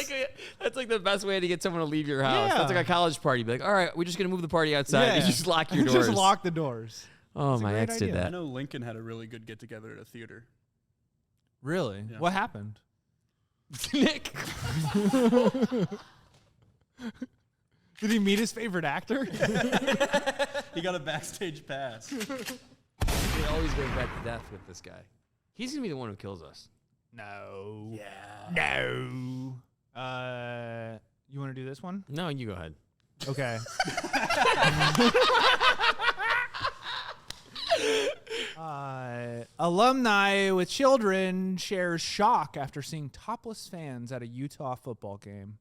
[SPEAKER 2] That's like the best way to get someone to leave your house.
[SPEAKER 1] Yeah.
[SPEAKER 2] That's like a college party. Be like, all right, we're just going to move the party outside.
[SPEAKER 1] Yeah.
[SPEAKER 2] You just lock your doors.
[SPEAKER 1] Just lock the doors.
[SPEAKER 2] Oh,
[SPEAKER 1] a
[SPEAKER 2] my
[SPEAKER 1] great
[SPEAKER 2] ex did
[SPEAKER 1] idea.
[SPEAKER 4] I
[SPEAKER 2] that.
[SPEAKER 4] know Lincoln had a really good get together at a theater.
[SPEAKER 1] Really?
[SPEAKER 4] Yeah.
[SPEAKER 1] What happened?
[SPEAKER 2] Nick.
[SPEAKER 1] Did he meet his favorite actor?
[SPEAKER 4] He got a backstage pass.
[SPEAKER 2] It always goes back to death with this guy. He's going to be the one who kills us.
[SPEAKER 1] No.
[SPEAKER 2] Yeah.
[SPEAKER 1] No. You want to do this one?
[SPEAKER 2] No, you go ahead.
[SPEAKER 1] Okay. Alumni with children shares shock after seeing topless fans at a Utah football game.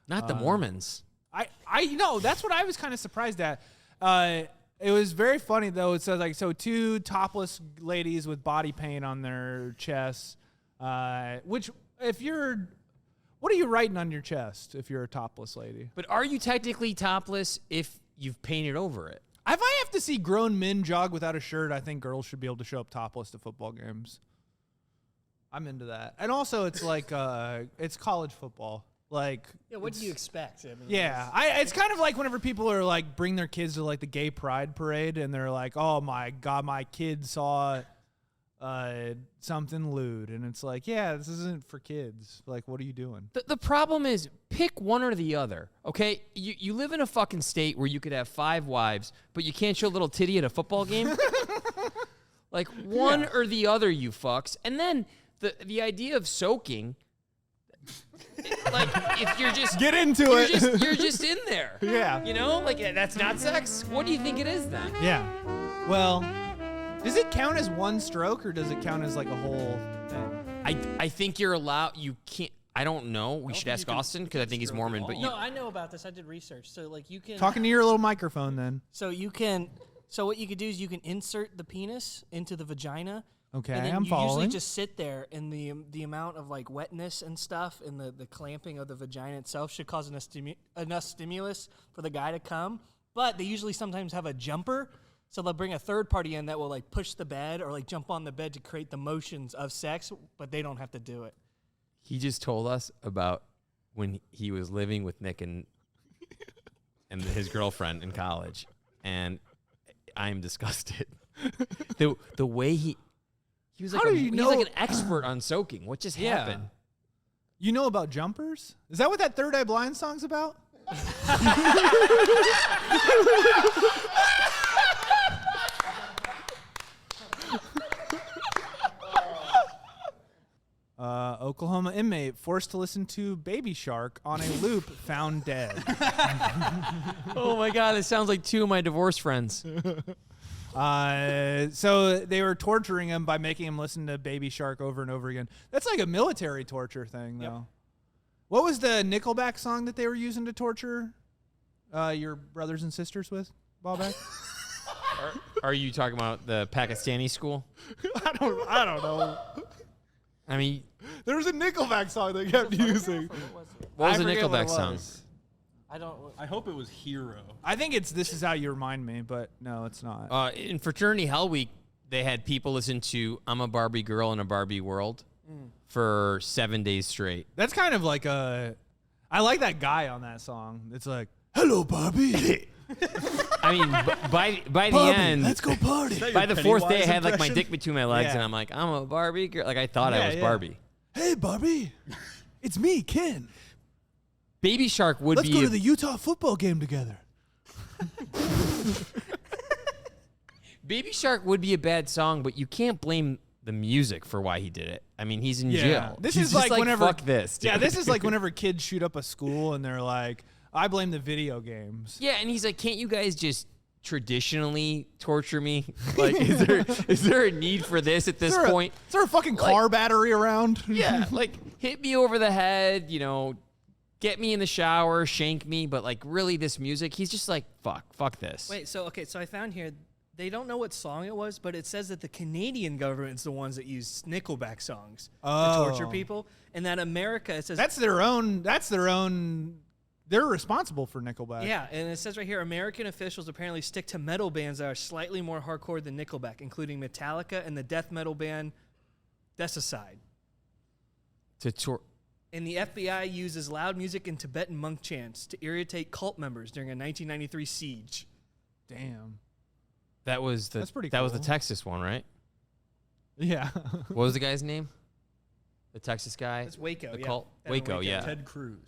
[SPEAKER 2] Not the Mormons.
[SPEAKER 1] I know that's what I was kind of surprised at. It was very funny though. It says like two topless ladies with body paint on their chests. Which what are you writing on your chest if you're a topless lady?
[SPEAKER 2] But are you technically topless if you've painted over it?
[SPEAKER 1] If I have to see grown men jog without a shirt, I think girls should be able to show up topless to football games. I'm into that. And also, it's like it's college football. Like,
[SPEAKER 3] Yeah, what do you expect? I mean,
[SPEAKER 1] yeah, it's kind of like whenever people are like bring their kids to like the gay pride parade, and they're like, "Oh my god, my kid saw something lewd," and it's like, yeah, this isn't for kids. Like, what are you doing?
[SPEAKER 2] The problem is pick one or the other, okay? You live in a fucking state where you could have 5 wives, but you can't show a little titty at a football game? Like, one or the other, you fucks. And then the idea of soaking, like, if you're just...
[SPEAKER 1] Get into
[SPEAKER 2] you're
[SPEAKER 1] it.
[SPEAKER 2] You're just in there.
[SPEAKER 1] Yeah.
[SPEAKER 2] You know? Like, that's not sex? What do you think it is then?
[SPEAKER 1] Yeah. Well, does it count as one stroke, or does it count as like a whole thing?
[SPEAKER 2] I think you're allowed... You can't... I don't know. We should ask Austin, because I think he's Mormon, but you...
[SPEAKER 3] No, I know about this. I did research. So, like, you can...
[SPEAKER 1] Talking to your little microphone, then.
[SPEAKER 3] So what you could do is you can insert the penis into the vagina.
[SPEAKER 1] Okay,
[SPEAKER 3] and then
[SPEAKER 1] I'm
[SPEAKER 3] you
[SPEAKER 1] following.
[SPEAKER 3] usually just sit there, and the amount of like wetness and stuff and the clamping of the vagina itself should cause enough stimulus for the guy to come. But they usually sometimes have a jumper, so they'll bring a third party in that will like push the bed or like jump on the bed to create the motions of sex, but they don't have to do it.
[SPEAKER 2] He just told us about when he was living with Nick and his girlfriend in college, and I am disgusted. The way he was like he's like an expert on soaking. What just happened?
[SPEAKER 1] You know about jumpers? Is that what that Third Eye Blind song's about? Oklahoma inmate forced to listen to Baby Shark on a loop found dead.
[SPEAKER 2] Oh my God, it sounds like 2 of my divorced friends.
[SPEAKER 1] So they were torturing him by making him listen to Baby Shark over and over again. That's like a military torture thing, though. Yep. What was the Nickelback song that they were using to torture your brothers and sisters with, Baubak?
[SPEAKER 2] Are you talking about the Pakistani school?
[SPEAKER 1] I don't know.
[SPEAKER 2] I mean,
[SPEAKER 1] there was a Nickelback song they kept using.
[SPEAKER 2] What was the
[SPEAKER 1] forget what
[SPEAKER 2] Nickelback
[SPEAKER 1] it
[SPEAKER 2] song?
[SPEAKER 1] was.
[SPEAKER 4] I hope it was Hero.
[SPEAKER 1] I think it's This Is How You Remind Me, but no, it's not.
[SPEAKER 2] In Fraternity Hell Week, they had people listen to I'm a Barbie Girl in a Barbie World for 7 days straight.
[SPEAKER 1] That's kind of like I like that guy on that song. It's like, hello, Barbie.
[SPEAKER 2] I mean, by the end,
[SPEAKER 1] let's go party.
[SPEAKER 2] By the 4th day, I
[SPEAKER 4] Pennywise
[SPEAKER 2] had like my
[SPEAKER 4] impression?
[SPEAKER 2] dick between my legs,
[SPEAKER 1] Yeah.
[SPEAKER 2] and I'm like, I'm a Barbie girl. Like I thought I was Barbie.
[SPEAKER 1] Hey, Barbie. It's me, Ken.
[SPEAKER 2] Baby Shark would
[SPEAKER 1] Let's
[SPEAKER 2] be
[SPEAKER 1] go to the Utah football game together.
[SPEAKER 2] Baby Shark would be a bad song, but you can't blame the music for why he did it. I mean, he's in jail.
[SPEAKER 1] This
[SPEAKER 2] He's
[SPEAKER 1] is
[SPEAKER 2] just
[SPEAKER 1] like whenever
[SPEAKER 2] fuck this. Dude.
[SPEAKER 1] Yeah, this is like whenever kids shoot up a school and they're like, I blame the video games.
[SPEAKER 2] Yeah, and he's like, can't you guys just traditionally torture me? Like, is there a need for this at this point?
[SPEAKER 1] Is there a fucking car battery around?
[SPEAKER 2] Yeah, like hit me over the head, get me in the shower, shank me, but like really this music, he's just like, fuck this.
[SPEAKER 3] Wait, so I found here they don't know what song it was, but it says that the Canadian government's the ones that use Nickelback songs to torture people, and that America, it says
[SPEAKER 1] That's their own. They're responsible for Nickelback.
[SPEAKER 3] yeah, and it says right here, American officials apparently stick to metal bands that are slightly more hardcore than Nickelback, including Metallica and the death metal band Decicide. And the FBI uses loud music and Tibetan monk chants to irritate cult members during a 1993 siege.
[SPEAKER 1] Damn. That's pretty
[SPEAKER 2] That was the
[SPEAKER 1] cool.
[SPEAKER 2] Texas one, right?
[SPEAKER 1] Yeah.
[SPEAKER 2] What was the guy's name? The Texas guy?
[SPEAKER 3] It's Waco.
[SPEAKER 2] The
[SPEAKER 3] yeah.
[SPEAKER 2] cult?
[SPEAKER 3] Evan
[SPEAKER 2] Waco, yeah.
[SPEAKER 4] Ted Cruz.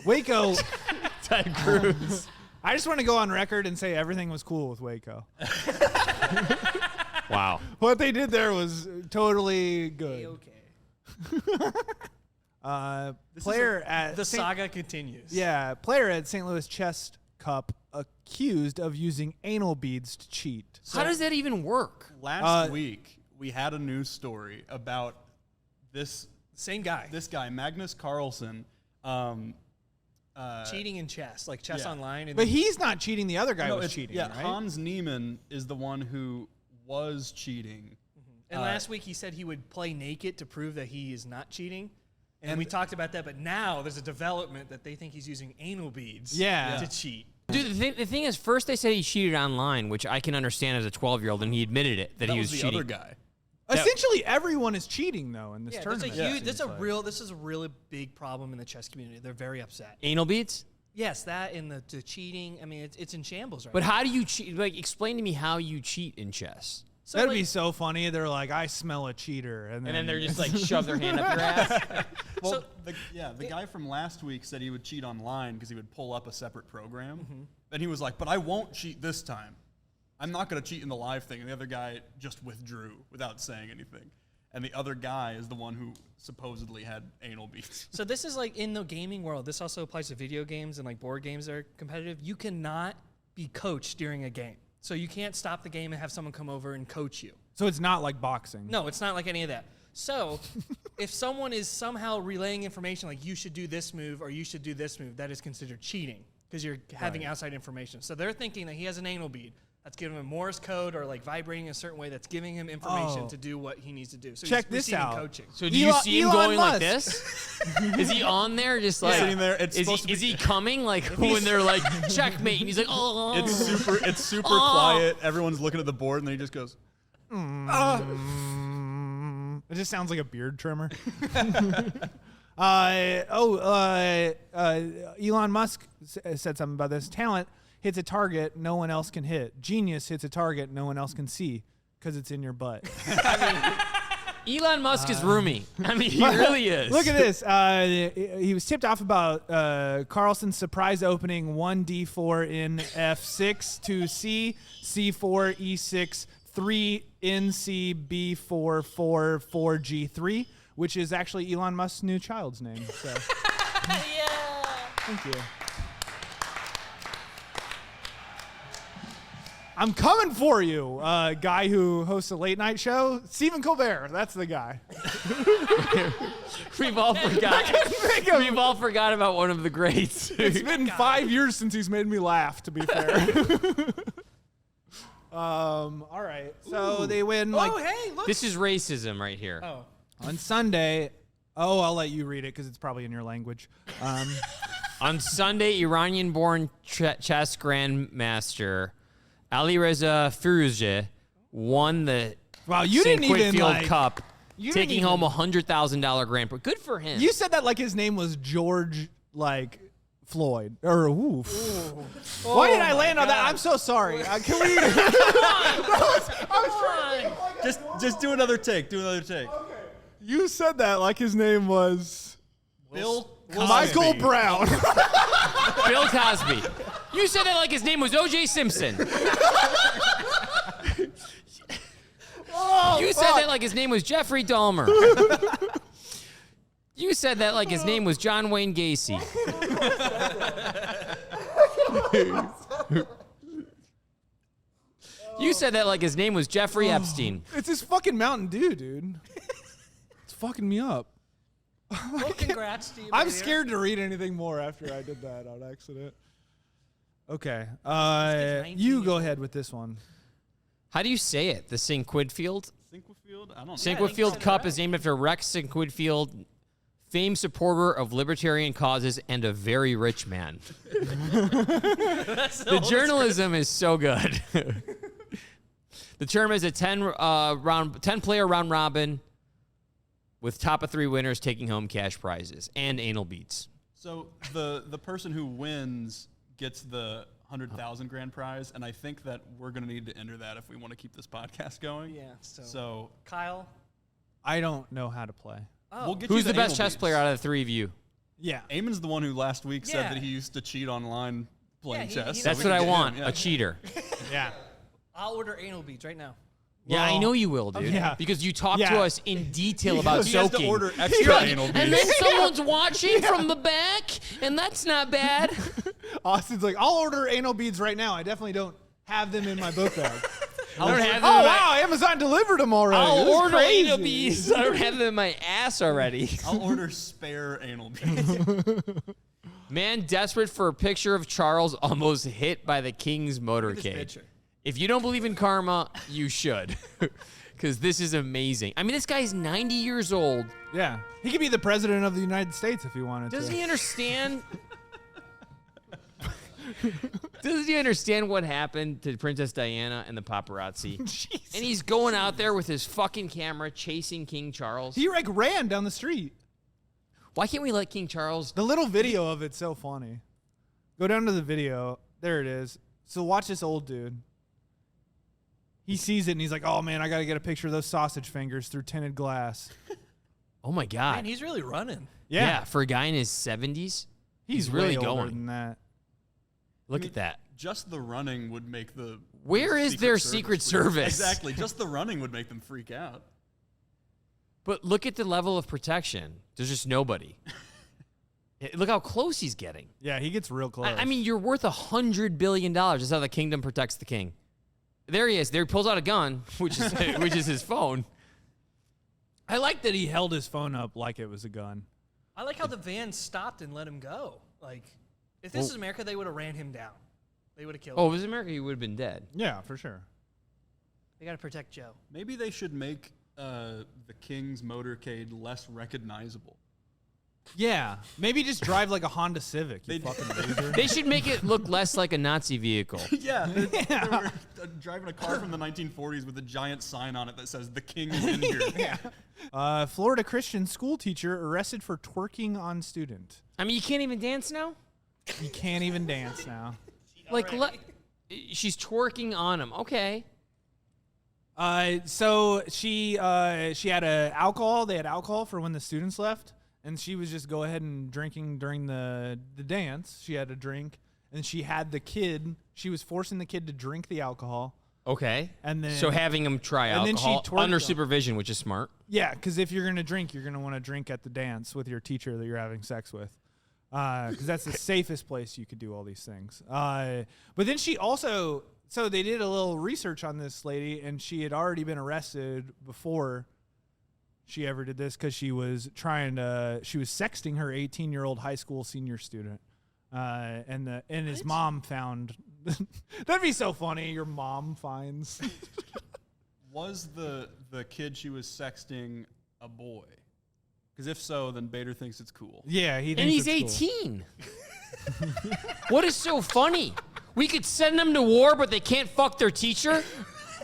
[SPEAKER 1] Waco.
[SPEAKER 2] Ted Cruz.
[SPEAKER 1] I just want to go on record and say everything was cool with Waco.
[SPEAKER 2] Wow.
[SPEAKER 1] What they did there was totally good.
[SPEAKER 3] Okay.
[SPEAKER 1] Player at
[SPEAKER 3] The saga continues.
[SPEAKER 1] Yeah, player at St. Louis Chess Cup accused of using anal beads to cheat.
[SPEAKER 2] How does that even work?
[SPEAKER 4] Last week, we had a news story about this
[SPEAKER 3] Same guy.
[SPEAKER 4] this guy, Magnus Carlsen.
[SPEAKER 3] Cheating in chess, like chess
[SPEAKER 4] yeah.
[SPEAKER 3] online. And
[SPEAKER 1] But he's not cheating. The other guy
[SPEAKER 4] No,
[SPEAKER 1] was
[SPEAKER 4] it's-
[SPEAKER 1] cheating,
[SPEAKER 4] yeah,
[SPEAKER 1] right?
[SPEAKER 4] Hans Niemann is the one who was cheating.
[SPEAKER 3] And last week he said he would play naked to prove that he is not cheating. And we talked about that, but now there's a development that they think he's using anal beads
[SPEAKER 1] Yeah.
[SPEAKER 3] to cheat.
[SPEAKER 2] Dude, the thing is, first they said he cheated online, which I can understand as a 12-year-old, and he admitted it, that
[SPEAKER 4] That
[SPEAKER 2] he
[SPEAKER 4] was
[SPEAKER 2] was
[SPEAKER 4] the
[SPEAKER 2] cheating.
[SPEAKER 4] other guy.
[SPEAKER 1] Essentially, everyone is cheating though in this
[SPEAKER 3] Yeah, there's
[SPEAKER 1] tournament.
[SPEAKER 3] a huge,
[SPEAKER 1] it
[SPEAKER 3] this
[SPEAKER 1] seems like.
[SPEAKER 3] this is a really big problem in the chess community. They're very upset.
[SPEAKER 2] Anal beads?
[SPEAKER 3] Yes, that and the cheating. I mean, it's in shambles right
[SPEAKER 2] But
[SPEAKER 3] now.
[SPEAKER 2] how do you cheat? Like, explain to me how you cheat in chess.
[SPEAKER 3] So,
[SPEAKER 1] That'd
[SPEAKER 3] like,
[SPEAKER 1] be so funny. They're like, I smell a cheater, and
[SPEAKER 2] And then they're just like, shove their hand up your ass.
[SPEAKER 4] Well, the guy from last week said he would cheat online because he would pull up a separate program. Then he was like, but I won't cheat this time. I'm not going to cheat in the live thing. And the other guy just withdrew without saying anything. And the other guy is the one who supposedly had anal beads.
[SPEAKER 3] So this is like in the gaming world. This also applies to video games and like board games that are competitive. You cannot be coached during a game. So you can't stop the game and have someone come over and coach you.
[SPEAKER 1] so it's not like boxing.
[SPEAKER 3] No, it's not like any of that. So if someone is somehow relaying information like you should do this move or you should do this move, that is considered cheating because you're having outside information. So they're thinking that he has an anal bead. That's giving him Morse code or like vibrating a certain way that's giving him information to do what he needs to do. So
[SPEAKER 1] Check
[SPEAKER 3] he's
[SPEAKER 1] this
[SPEAKER 3] receiving
[SPEAKER 1] out.
[SPEAKER 3] coaching.
[SPEAKER 2] So do you see him
[SPEAKER 1] Elon
[SPEAKER 2] going like
[SPEAKER 1] Musk.
[SPEAKER 2] this? Is he on there just like
[SPEAKER 4] sitting there, it's
[SPEAKER 2] is
[SPEAKER 4] supposed to
[SPEAKER 2] is
[SPEAKER 4] be-
[SPEAKER 2] he coming like when they're like checkmate and he's like oh
[SPEAKER 4] It's super quiet. Everyone's looking at the board and then he just goes,
[SPEAKER 1] It just sounds like a beard trimmer. Elon Musk said something about this. Talent hits a target no one else can hit. Genius hits a target no one else can see because it's in your butt.
[SPEAKER 2] Elon Musk is roomy. I mean, he really is.
[SPEAKER 1] Look at this. He was tipped off about Carlsen's surprise opening 1d4 in f6 to c, c4, e6, 3 in c, b4, 4, 4g3, which is actually Elon Musk's new child's name. So. Thank you. I'm coming for you, guy who hosts a late night show. Stephen Colbert, that's the guy.
[SPEAKER 2] We've all forgot. We've all forgot about one of the greats.
[SPEAKER 1] It's been 5 years since he's made me laugh, to be fair. All right. So they win like
[SPEAKER 3] hey, look.
[SPEAKER 2] This is racism right here.
[SPEAKER 3] Oh.
[SPEAKER 1] on Sunday. Oh, I'll let you read it because it's probably in your language.
[SPEAKER 2] On Sunday, Iranian-born chess grandmaster Alireza Firouzja won the
[SPEAKER 1] Wow, you
[SPEAKER 2] St.
[SPEAKER 1] didn't even,
[SPEAKER 2] Quidfield
[SPEAKER 1] like-
[SPEAKER 2] Cup,
[SPEAKER 1] you didn't
[SPEAKER 2] taking home $100,000 grand prize. Good for him.
[SPEAKER 1] You said that like his name was George, like Floyd, or oof. Why did I land on that? I'm so sorry. Can we?
[SPEAKER 4] just do another take. Do another take.
[SPEAKER 1] You said that like his name was
[SPEAKER 4] Bill
[SPEAKER 1] Michael
[SPEAKER 4] Cosby.
[SPEAKER 1] Brown.
[SPEAKER 2] Bill Cosby. You said that like his name was O.J. Simpson. You said that like his name was Jeffrey Dahmer. You said that like his name was John Wayne Gacy. You said that like his name was Jeffrey Epstein.
[SPEAKER 1] It's his fucking Mountain Dew, dude. It's fucking me up.
[SPEAKER 3] Well, congrats to you.
[SPEAKER 1] I'm
[SPEAKER 3] Peter.
[SPEAKER 1] scared to read anything more after I did that on accident. Okay.
[SPEAKER 3] 19
[SPEAKER 1] You go
[SPEAKER 3] years
[SPEAKER 1] ahead with this one.
[SPEAKER 2] How do you say it? The St. Quidfield?
[SPEAKER 4] Sinquefield? I don't know.
[SPEAKER 2] St.
[SPEAKER 3] I think you
[SPEAKER 2] Quidfield
[SPEAKER 3] said it
[SPEAKER 2] Cup
[SPEAKER 3] right.
[SPEAKER 2] is named after Rex St. Quidfield, famed supporter of libertarian causes and a very rich man. The journalism is so good. The term is a 10-player round robin with top of 3 winners taking home cash prizes and anal beads.
[SPEAKER 4] So the person who wins gets the 100,000 grand prize, and I think that we're going to need to enter that if we want to keep this podcast going.
[SPEAKER 3] Yeah.
[SPEAKER 4] So
[SPEAKER 3] Kyle.
[SPEAKER 1] I don't know how to play.
[SPEAKER 3] Oh.
[SPEAKER 4] we'll get
[SPEAKER 2] Who's
[SPEAKER 4] you
[SPEAKER 2] the best
[SPEAKER 4] anal
[SPEAKER 2] chess
[SPEAKER 4] beads.
[SPEAKER 2] player out of the three of you?
[SPEAKER 1] Yeah.
[SPEAKER 4] Eamon's the one who last week said
[SPEAKER 3] Yeah.
[SPEAKER 4] that he used to cheat online playing
[SPEAKER 3] Yeah, he
[SPEAKER 4] chess.
[SPEAKER 3] knows.
[SPEAKER 4] so
[SPEAKER 2] That's
[SPEAKER 4] we
[SPEAKER 2] what
[SPEAKER 4] can
[SPEAKER 2] I
[SPEAKER 4] get
[SPEAKER 2] want,
[SPEAKER 4] him, yeah.
[SPEAKER 2] a cheater.
[SPEAKER 1] Yeah.
[SPEAKER 3] I'll order anal beads right now.
[SPEAKER 2] Yeah, I
[SPEAKER 1] Well,
[SPEAKER 2] know you will, dude.
[SPEAKER 1] yeah.
[SPEAKER 2] Because you talk
[SPEAKER 1] Yeah.
[SPEAKER 2] to us in detail about
[SPEAKER 4] He has
[SPEAKER 2] soaking.
[SPEAKER 4] to order
[SPEAKER 2] You're
[SPEAKER 4] extra
[SPEAKER 2] like,
[SPEAKER 4] anal
[SPEAKER 2] and
[SPEAKER 4] beads.
[SPEAKER 2] then someone's watching from the back, and that's not bad.
[SPEAKER 1] Austin's like, I'll order anal beads right now. I definitely don't have them in my book bag.
[SPEAKER 2] I don't have them
[SPEAKER 1] Oh
[SPEAKER 2] in my-
[SPEAKER 1] wow, Amazon delivered them already.
[SPEAKER 2] I'll
[SPEAKER 1] This is
[SPEAKER 2] order
[SPEAKER 1] crazy.
[SPEAKER 2] anal beads. I don't have them in my ass already.
[SPEAKER 4] I'll order spare anal beads.
[SPEAKER 2] Man desperate for a picture of Charles almost hit by the king's motorcade.
[SPEAKER 3] picture.
[SPEAKER 2] If you don't believe in karma, you should. Because this is amazing. I mean, this guy's 90 years old.
[SPEAKER 1] Yeah, he could be the president of the United States if he wanted
[SPEAKER 2] Doesn't
[SPEAKER 1] to.
[SPEAKER 2] he understand? Doesn't he understand what happened to Princess Diana and the paparazzi?
[SPEAKER 1] Jeez.
[SPEAKER 2] And he's going out there with his fucking camera chasing King Charles.
[SPEAKER 1] He like ran down the street.
[SPEAKER 2] Why can't we let King Charles?
[SPEAKER 1] The little video of it's so funny. Go down to the video. There it is. So watch this old dude. He sees it and he's like, "Oh man, I gotta get a picture of those sausage fingers through tinted glass."
[SPEAKER 2] Oh my God.
[SPEAKER 3] Man, he's really running.
[SPEAKER 2] Yeah, for a guy in his 70s, he's really
[SPEAKER 1] way older
[SPEAKER 2] going.
[SPEAKER 1] than that.
[SPEAKER 2] Look at that.
[SPEAKER 4] Just the running would make the.
[SPEAKER 2] Where is their Secret Service?
[SPEAKER 4] Exactly. Just the running would make them freak out.
[SPEAKER 2] But look at the level of protection. There's just nobody. Look how close he's getting.
[SPEAKER 1] Yeah, he gets real close.
[SPEAKER 2] I mean, you're worth $100 billion. That's how the kingdom protects the king. There he is. There he pulls out a gun, which is his phone.
[SPEAKER 1] I like that he held his phone up like it was a gun.
[SPEAKER 3] I like how the van stopped and let him go. Like, if this is America, they would have ran him down. They would have killed
[SPEAKER 2] Oh, if
[SPEAKER 3] him.
[SPEAKER 2] it was America, he would have been dead.
[SPEAKER 1] Yeah, for sure.
[SPEAKER 3] They got to protect Joe.
[SPEAKER 4] Maybe they should make the king's motorcade less recognizable.
[SPEAKER 1] Yeah, maybe just drive like a Honda Civic. You
[SPEAKER 4] They-
[SPEAKER 1] fucking loser.
[SPEAKER 2] They should make it look less like a Nazi vehicle.
[SPEAKER 4] Yeah, they were driving a car from the 1940s with a giant sign on it that says "The King is in here."
[SPEAKER 1] Florida Christian school teacher arrested for twerking on student.
[SPEAKER 2] I mean, you can't even dance now?
[SPEAKER 1] You can't even dance now.
[SPEAKER 2] Like, she's twerking on him. Okay.
[SPEAKER 1] So she had alcohol. They had alcohol for when the students left, and she was just go ahead and drinking during the dance. She had a drink, and she had the kid. She was forcing the kid to drink the alcohol.
[SPEAKER 2] Okay.
[SPEAKER 1] And then
[SPEAKER 2] So having him try
[SPEAKER 1] and then she
[SPEAKER 2] alcohol
[SPEAKER 1] twerked
[SPEAKER 2] under
[SPEAKER 1] on-
[SPEAKER 2] supervision, which is smart.
[SPEAKER 1] Yeah, because if you're gonna drink, you're gonna want to drink at the dance with your teacher that you're having sex with, because that's the safest place you could do all these things. But then she also, so they did a little research on this lady, and she had already been arrested before she ever did this because she was sexting her 18-year-old high school senior student, and his mom found. That'd be so funny. Your mom finds.
[SPEAKER 4] Was the kid she was sexting a boy? Because if so, then Bader thinks it's cool.
[SPEAKER 1] Yeah, he
[SPEAKER 2] And
[SPEAKER 1] thinks
[SPEAKER 2] he's
[SPEAKER 1] it's cool.
[SPEAKER 2] 18. What is so funny? We could send them to war, but they can't fuck their teacher?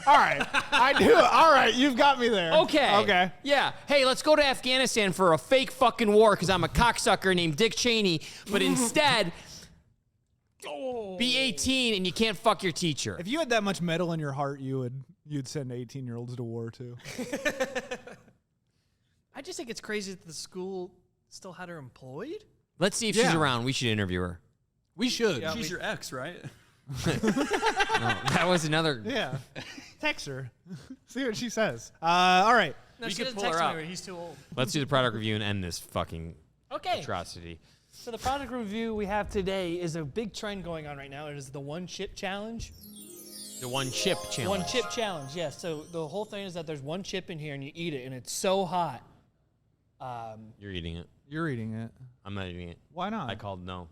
[SPEAKER 1] All right, I do. All right, you've got me there.
[SPEAKER 2] Okay.
[SPEAKER 1] Okay.
[SPEAKER 2] Yeah. Hey, let's go to Afghanistan for a fake fucking war because I'm a cocksucker named Dick Cheney, but instead, be 18 and you can't fuck your teacher.
[SPEAKER 1] If you had that much metal in your heart, you'd send 18-year-olds to war too.
[SPEAKER 3] I just think it's crazy that the school still had her employed.
[SPEAKER 2] Let's see if she's
[SPEAKER 1] Yeah.
[SPEAKER 2] around. We should interview her.
[SPEAKER 1] We should.
[SPEAKER 3] Yeah.
[SPEAKER 4] She's your ex, right?
[SPEAKER 2] No, that was another.
[SPEAKER 1] Yeah. Text her. See what she says. All right.
[SPEAKER 3] No,
[SPEAKER 2] We
[SPEAKER 3] she
[SPEAKER 2] could
[SPEAKER 3] doesn't
[SPEAKER 2] pull her
[SPEAKER 3] text
[SPEAKER 2] up.
[SPEAKER 3] me. He's too old.
[SPEAKER 2] Let's do the product review and end this fucking
[SPEAKER 3] Okay.
[SPEAKER 2] atrocity.
[SPEAKER 3] So the product review we have today is a big trend going on right now. It is the one chip challenge.
[SPEAKER 2] The one chip challenge.
[SPEAKER 3] One chip challenge, yes. So the whole thing is that there's one chip in here and you eat it and it's so hot.
[SPEAKER 2] You're eating it.
[SPEAKER 1] You're eating it.
[SPEAKER 2] I'm not eating it.
[SPEAKER 1] Why not?
[SPEAKER 2] I called no.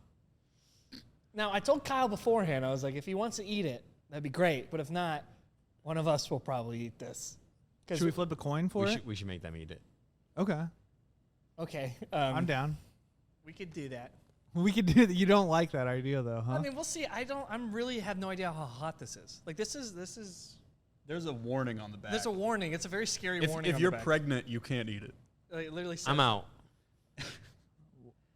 [SPEAKER 3] Now, I told Kyle beforehand, I was like, if he wants to eat it, that'd be great. But if not, one of us will probably eat this.
[SPEAKER 1] Should we flip a coin for it?
[SPEAKER 2] We should make them eat it.
[SPEAKER 1] Okay.
[SPEAKER 3] Okay.
[SPEAKER 1] I'm down.
[SPEAKER 3] We could do that.
[SPEAKER 1] We could do that. You don't like that idea though, huh?
[SPEAKER 3] I mean, we'll see. I'm really have no idea how hot this is. Like, this is,
[SPEAKER 4] There's a warning on the back.
[SPEAKER 3] there's a warning. It's a very scary warning.
[SPEAKER 4] If
[SPEAKER 3] on
[SPEAKER 4] you're
[SPEAKER 3] the back.
[SPEAKER 4] pregnant, you can't eat it.
[SPEAKER 3] It literally says,
[SPEAKER 2] I'm out.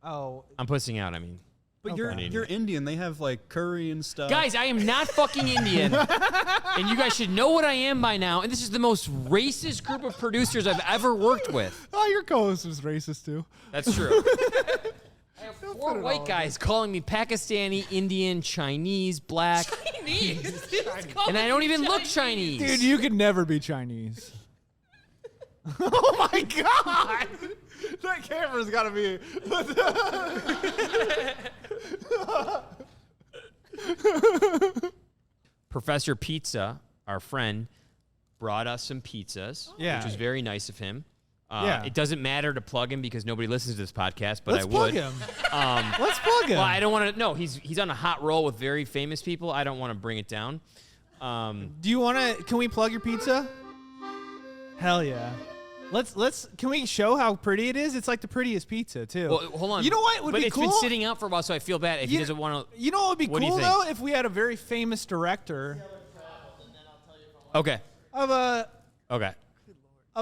[SPEAKER 1] oh.
[SPEAKER 2] I'm pussing out, I mean.
[SPEAKER 4] But
[SPEAKER 1] Okay.
[SPEAKER 4] you're Indian. They have like curry and stuff.
[SPEAKER 2] Guys, I am not fucking Indian. And you guys should know what I am by now. And this is the most racist group of producers I've ever worked with.
[SPEAKER 1] Oh, your co-host was racist too.
[SPEAKER 2] That's true. I have four white guys calling me Pakistani, Indian, Chinese, black.
[SPEAKER 3] Chinese.
[SPEAKER 2] And I don't even look Chinese.
[SPEAKER 1] Dude, you could never be Chinese. Oh my god! That camera's gotta be.
[SPEAKER 2] Professor Pizza, our friend, brought us some pizzas,
[SPEAKER 1] Yeah.
[SPEAKER 2] which was very nice of him.
[SPEAKER 1] Yeah.
[SPEAKER 2] It doesn't matter to plug him because nobody listens to this podcast, but
[SPEAKER 1] Let's
[SPEAKER 2] I
[SPEAKER 1] plug
[SPEAKER 2] would.
[SPEAKER 1] him. Let's plug him.
[SPEAKER 2] Well, I don't want to. No, he's on a hot roll with very famous people. I don't want to bring it down.
[SPEAKER 1] Do you want to? Can we plug your pizza? Hell yeah. Let's. Can we show how pretty it is? It's like the prettiest pizza too.
[SPEAKER 2] Well, hold on.
[SPEAKER 1] You know what would
[SPEAKER 2] but
[SPEAKER 1] be
[SPEAKER 2] it's
[SPEAKER 1] cool?
[SPEAKER 2] been sitting out for a while, so I feel bad if he doesn't want to.
[SPEAKER 1] You know what would be
[SPEAKER 2] What do you
[SPEAKER 1] cool
[SPEAKER 2] think?
[SPEAKER 1] though? If we had a very famous director
[SPEAKER 2] Okay.
[SPEAKER 1] of a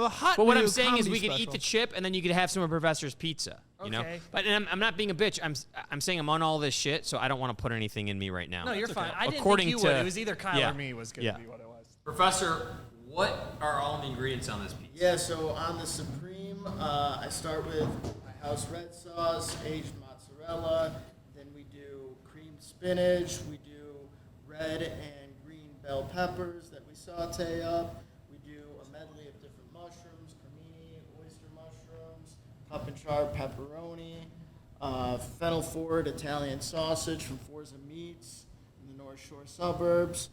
[SPEAKER 1] hot.
[SPEAKER 2] But what I'm
[SPEAKER 1] new
[SPEAKER 2] saying is
[SPEAKER 1] comedy
[SPEAKER 2] we could eat
[SPEAKER 1] special.
[SPEAKER 2] the chip and then you could have some of Professor's pizza. You know.
[SPEAKER 3] Okay.
[SPEAKER 2] But and I'm not being a bitch. I'm saying I'm on all this shit, so I don't want to put anything in me right now.
[SPEAKER 3] No, you're fine. I didn't
[SPEAKER 2] According
[SPEAKER 3] think you would.
[SPEAKER 2] to-
[SPEAKER 3] It was either Kyle
[SPEAKER 2] yeah.
[SPEAKER 3] or me was going to
[SPEAKER 2] Yeah.
[SPEAKER 3] be what it was.
[SPEAKER 2] Professor, what are all the ingredients on this pizza?
[SPEAKER 7] Yeah, so on the Supreme, I start with my house red sauce, aged mozzarella, then we do creamed spinach, we do red and green bell peppers that we saute up, we do a medley of different mushrooms, cremini, oyster mushrooms, cup and char pepperoni, fennel forward Italian sausage from Forza Meats in the North Shore suburbs.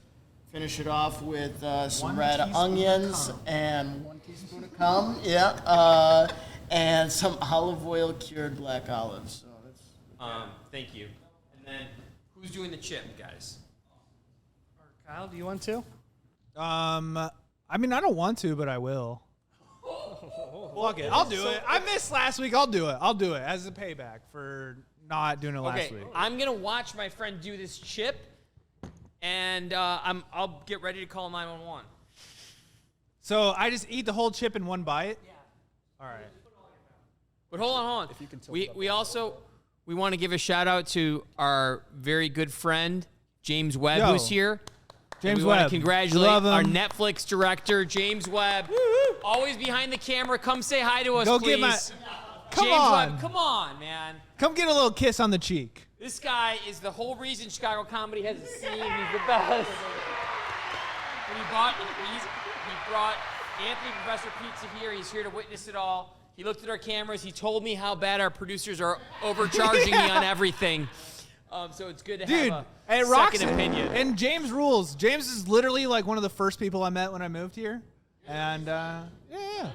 [SPEAKER 7] Finish it off with some red onions and 1 teaspoon of cum, and some olive oil cured black olives. So that's
[SPEAKER 2] Thank you. And then who's doing the chip, guys?
[SPEAKER 3] Kyle, do you want to?
[SPEAKER 1] I mean, I don't want to, but I will. Fuck it, I'll do it. I missed last week. I'll do it as a payback for not doing it last
[SPEAKER 2] Okay,
[SPEAKER 1] week.
[SPEAKER 2] I'm gonna watch my friend do this chip, and I'll get ready to call 911.
[SPEAKER 1] So I just eat the whole chip in one bite. Yeah. All right.
[SPEAKER 2] But hold on. We also want to give a shout out to our very good friend James Webb,
[SPEAKER 1] Yo.
[SPEAKER 2] who's here.
[SPEAKER 1] James
[SPEAKER 2] we want
[SPEAKER 1] Webb.
[SPEAKER 2] to congratulate
[SPEAKER 1] Love him.
[SPEAKER 2] our Netflix director, James Webb. Always behind the camera. Come say hi to us,
[SPEAKER 1] Go
[SPEAKER 2] please.
[SPEAKER 1] get my. Come
[SPEAKER 2] James
[SPEAKER 1] on.
[SPEAKER 2] Webb, come on, man.
[SPEAKER 1] Come get a little kiss on the cheek.
[SPEAKER 2] This guy is the whole reason Chicago comedy has a scene. He's the best. When he brought Anthony Professor Pizza here. He's here to witness it all. He looked at our cameras. He told me how bad our producers are overcharging me on everything. So it's good to
[SPEAKER 1] Dude,
[SPEAKER 2] have
[SPEAKER 1] it
[SPEAKER 2] a
[SPEAKER 1] rocks
[SPEAKER 2] second
[SPEAKER 1] it.
[SPEAKER 2] opinion.
[SPEAKER 1] And James rules. James is literally like one of the first people I met when I moved here. And, yeah.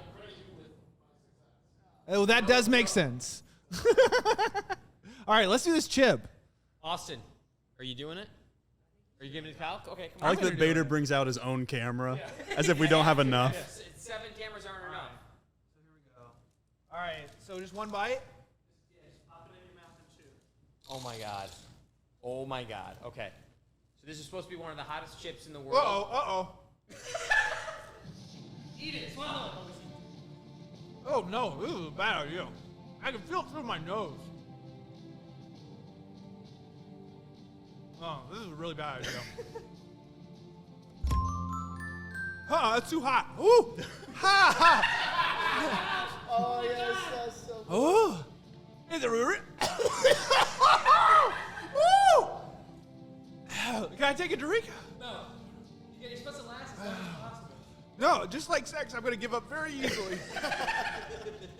[SPEAKER 1] Oh, that does make sense. All right, let's do this chip.
[SPEAKER 2] Austin, are you doing it? Are you giving it to Kyle? Okay, come
[SPEAKER 4] I
[SPEAKER 2] on.
[SPEAKER 4] like that Bader brings out his own camera, as if we don't have enough.
[SPEAKER 2] 7 cameras aren't enough.
[SPEAKER 1] All right, so just one bite?
[SPEAKER 2] Oh my god. Oh my god. Okay. So this is supposed to be one of the hottest chips in the world.
[SPEAKER 1] Uh-oh.
[SPEAKER 2] Eat it. Swallow it.
[SPEAKER 1] Oh, no, this is a bad idea. I can feel it through my nose. Oh, this is a really bad idea. That's too hot. Ooh! Ha ha!
[SPEAKER 7] oh yes, that's so good.
[SPEAKER 1] Oh! Is it really? Woo! Can I take a drink?
[SPEAKER 2] No. You're supposed to last as long as possible.
[SPEAKER 1] No, just like sex, I'm gonna give up very easily.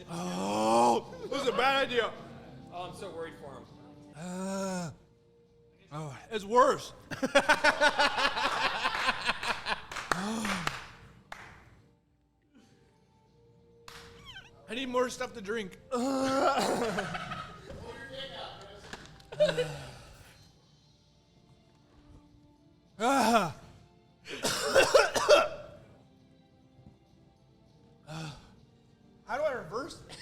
[SPEAKER 1] Oh, this is a bad idea.
[SPEAKER 2] Oh, I'm so worried for him.
[SPEAKER 1] Oh, it's worse. I need more stuff to drink. How do I reverse this?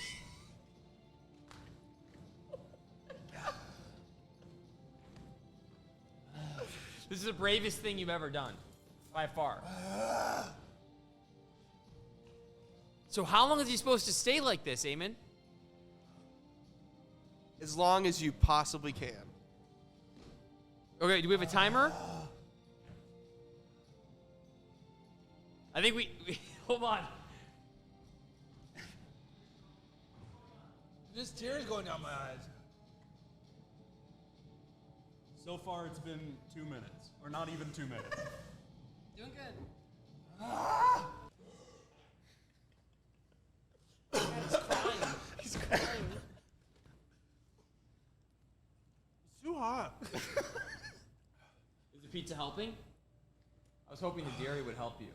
[SPEAKER 2] This is the bravest thing you've ever done, by far. So how long is he supposed to stay like this, Eamon?
[SPEAKER 5] As long as you possibly can.
[SPEAKER 2] Okay, do we have a timer? I think we hold on.
[SPEAKER 1] This tear's going down my eyes.
[SPEAKER 4] So far, it's been 2 minutes, or not even 2 minutes.
[SPEAKER 2] Doing good.
[SPEAKER 3] He's crying.
[SPEAKER 1] It's too hot.
[SPEAKER 2] Is the pizza helping? I was hoping the dairy would help you.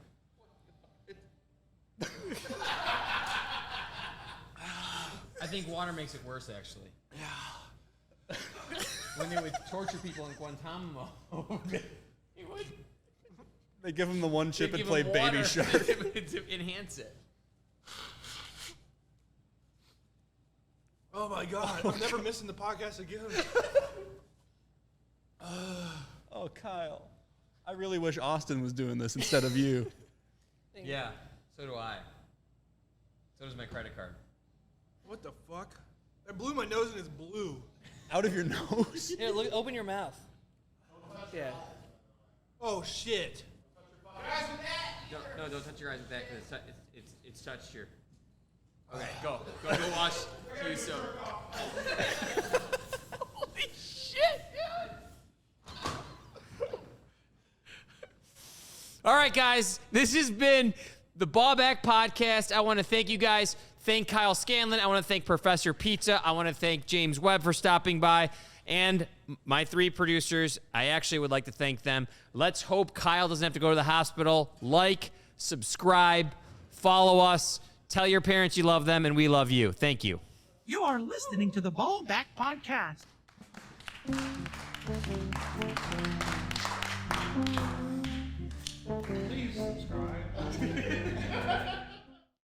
[SPEAKER 2] I think water makes it worse, actually. Yeah. When they would torture people in Guantanamo, it would.
[SPEAKER 4] They give him the one chip
[SPEAKER 2] They'd
[SPEAKER 4] and
[SPEAKER 2] give
[SPEAKER 4] play
[SPEAKER 2] 'em
[SPEAKER 4] Baby
[SPEAKER 2] water
[SPEAKER 4] Shark.
[SPEAKER 2] to enhance it.
[SPEAKER 1] Oh my God! I'm never missing the podcast again.
[SPEAKER 4] Oh, Kyle. I really wish Austin was doing this instead of you.
[SPEAKER 2] Yeah, so do I. So does my credit card.
[SPEAKER 1] What the fuck? I blew my nose and it's blue.
[SPEAKER 4] Out of your nose?
[SPEAKER 3] Here, look, open your mouth. Yeah.
[SPEAKER 1] Oh shit!
[SPEAKER 2] Don't touch your eyes with that because it's touched your. Okay, go wash you soap. Holy shit, dude! All right, guys, this has been the Baubak Podcast. I want to thank you guys. Thank Kyle Scanlon. I want to thank Professor Pizza. I want to thank James Webb for stopping by. And my 3 producers, I actually would like to thank them. Let's hope Kyle doesn't have to go to the hospital. Like, subscribe, follow us, tell your parents you love them, and we love you. Thank you.
[SPEAKER 8] You are listening to the Baubak Podcast.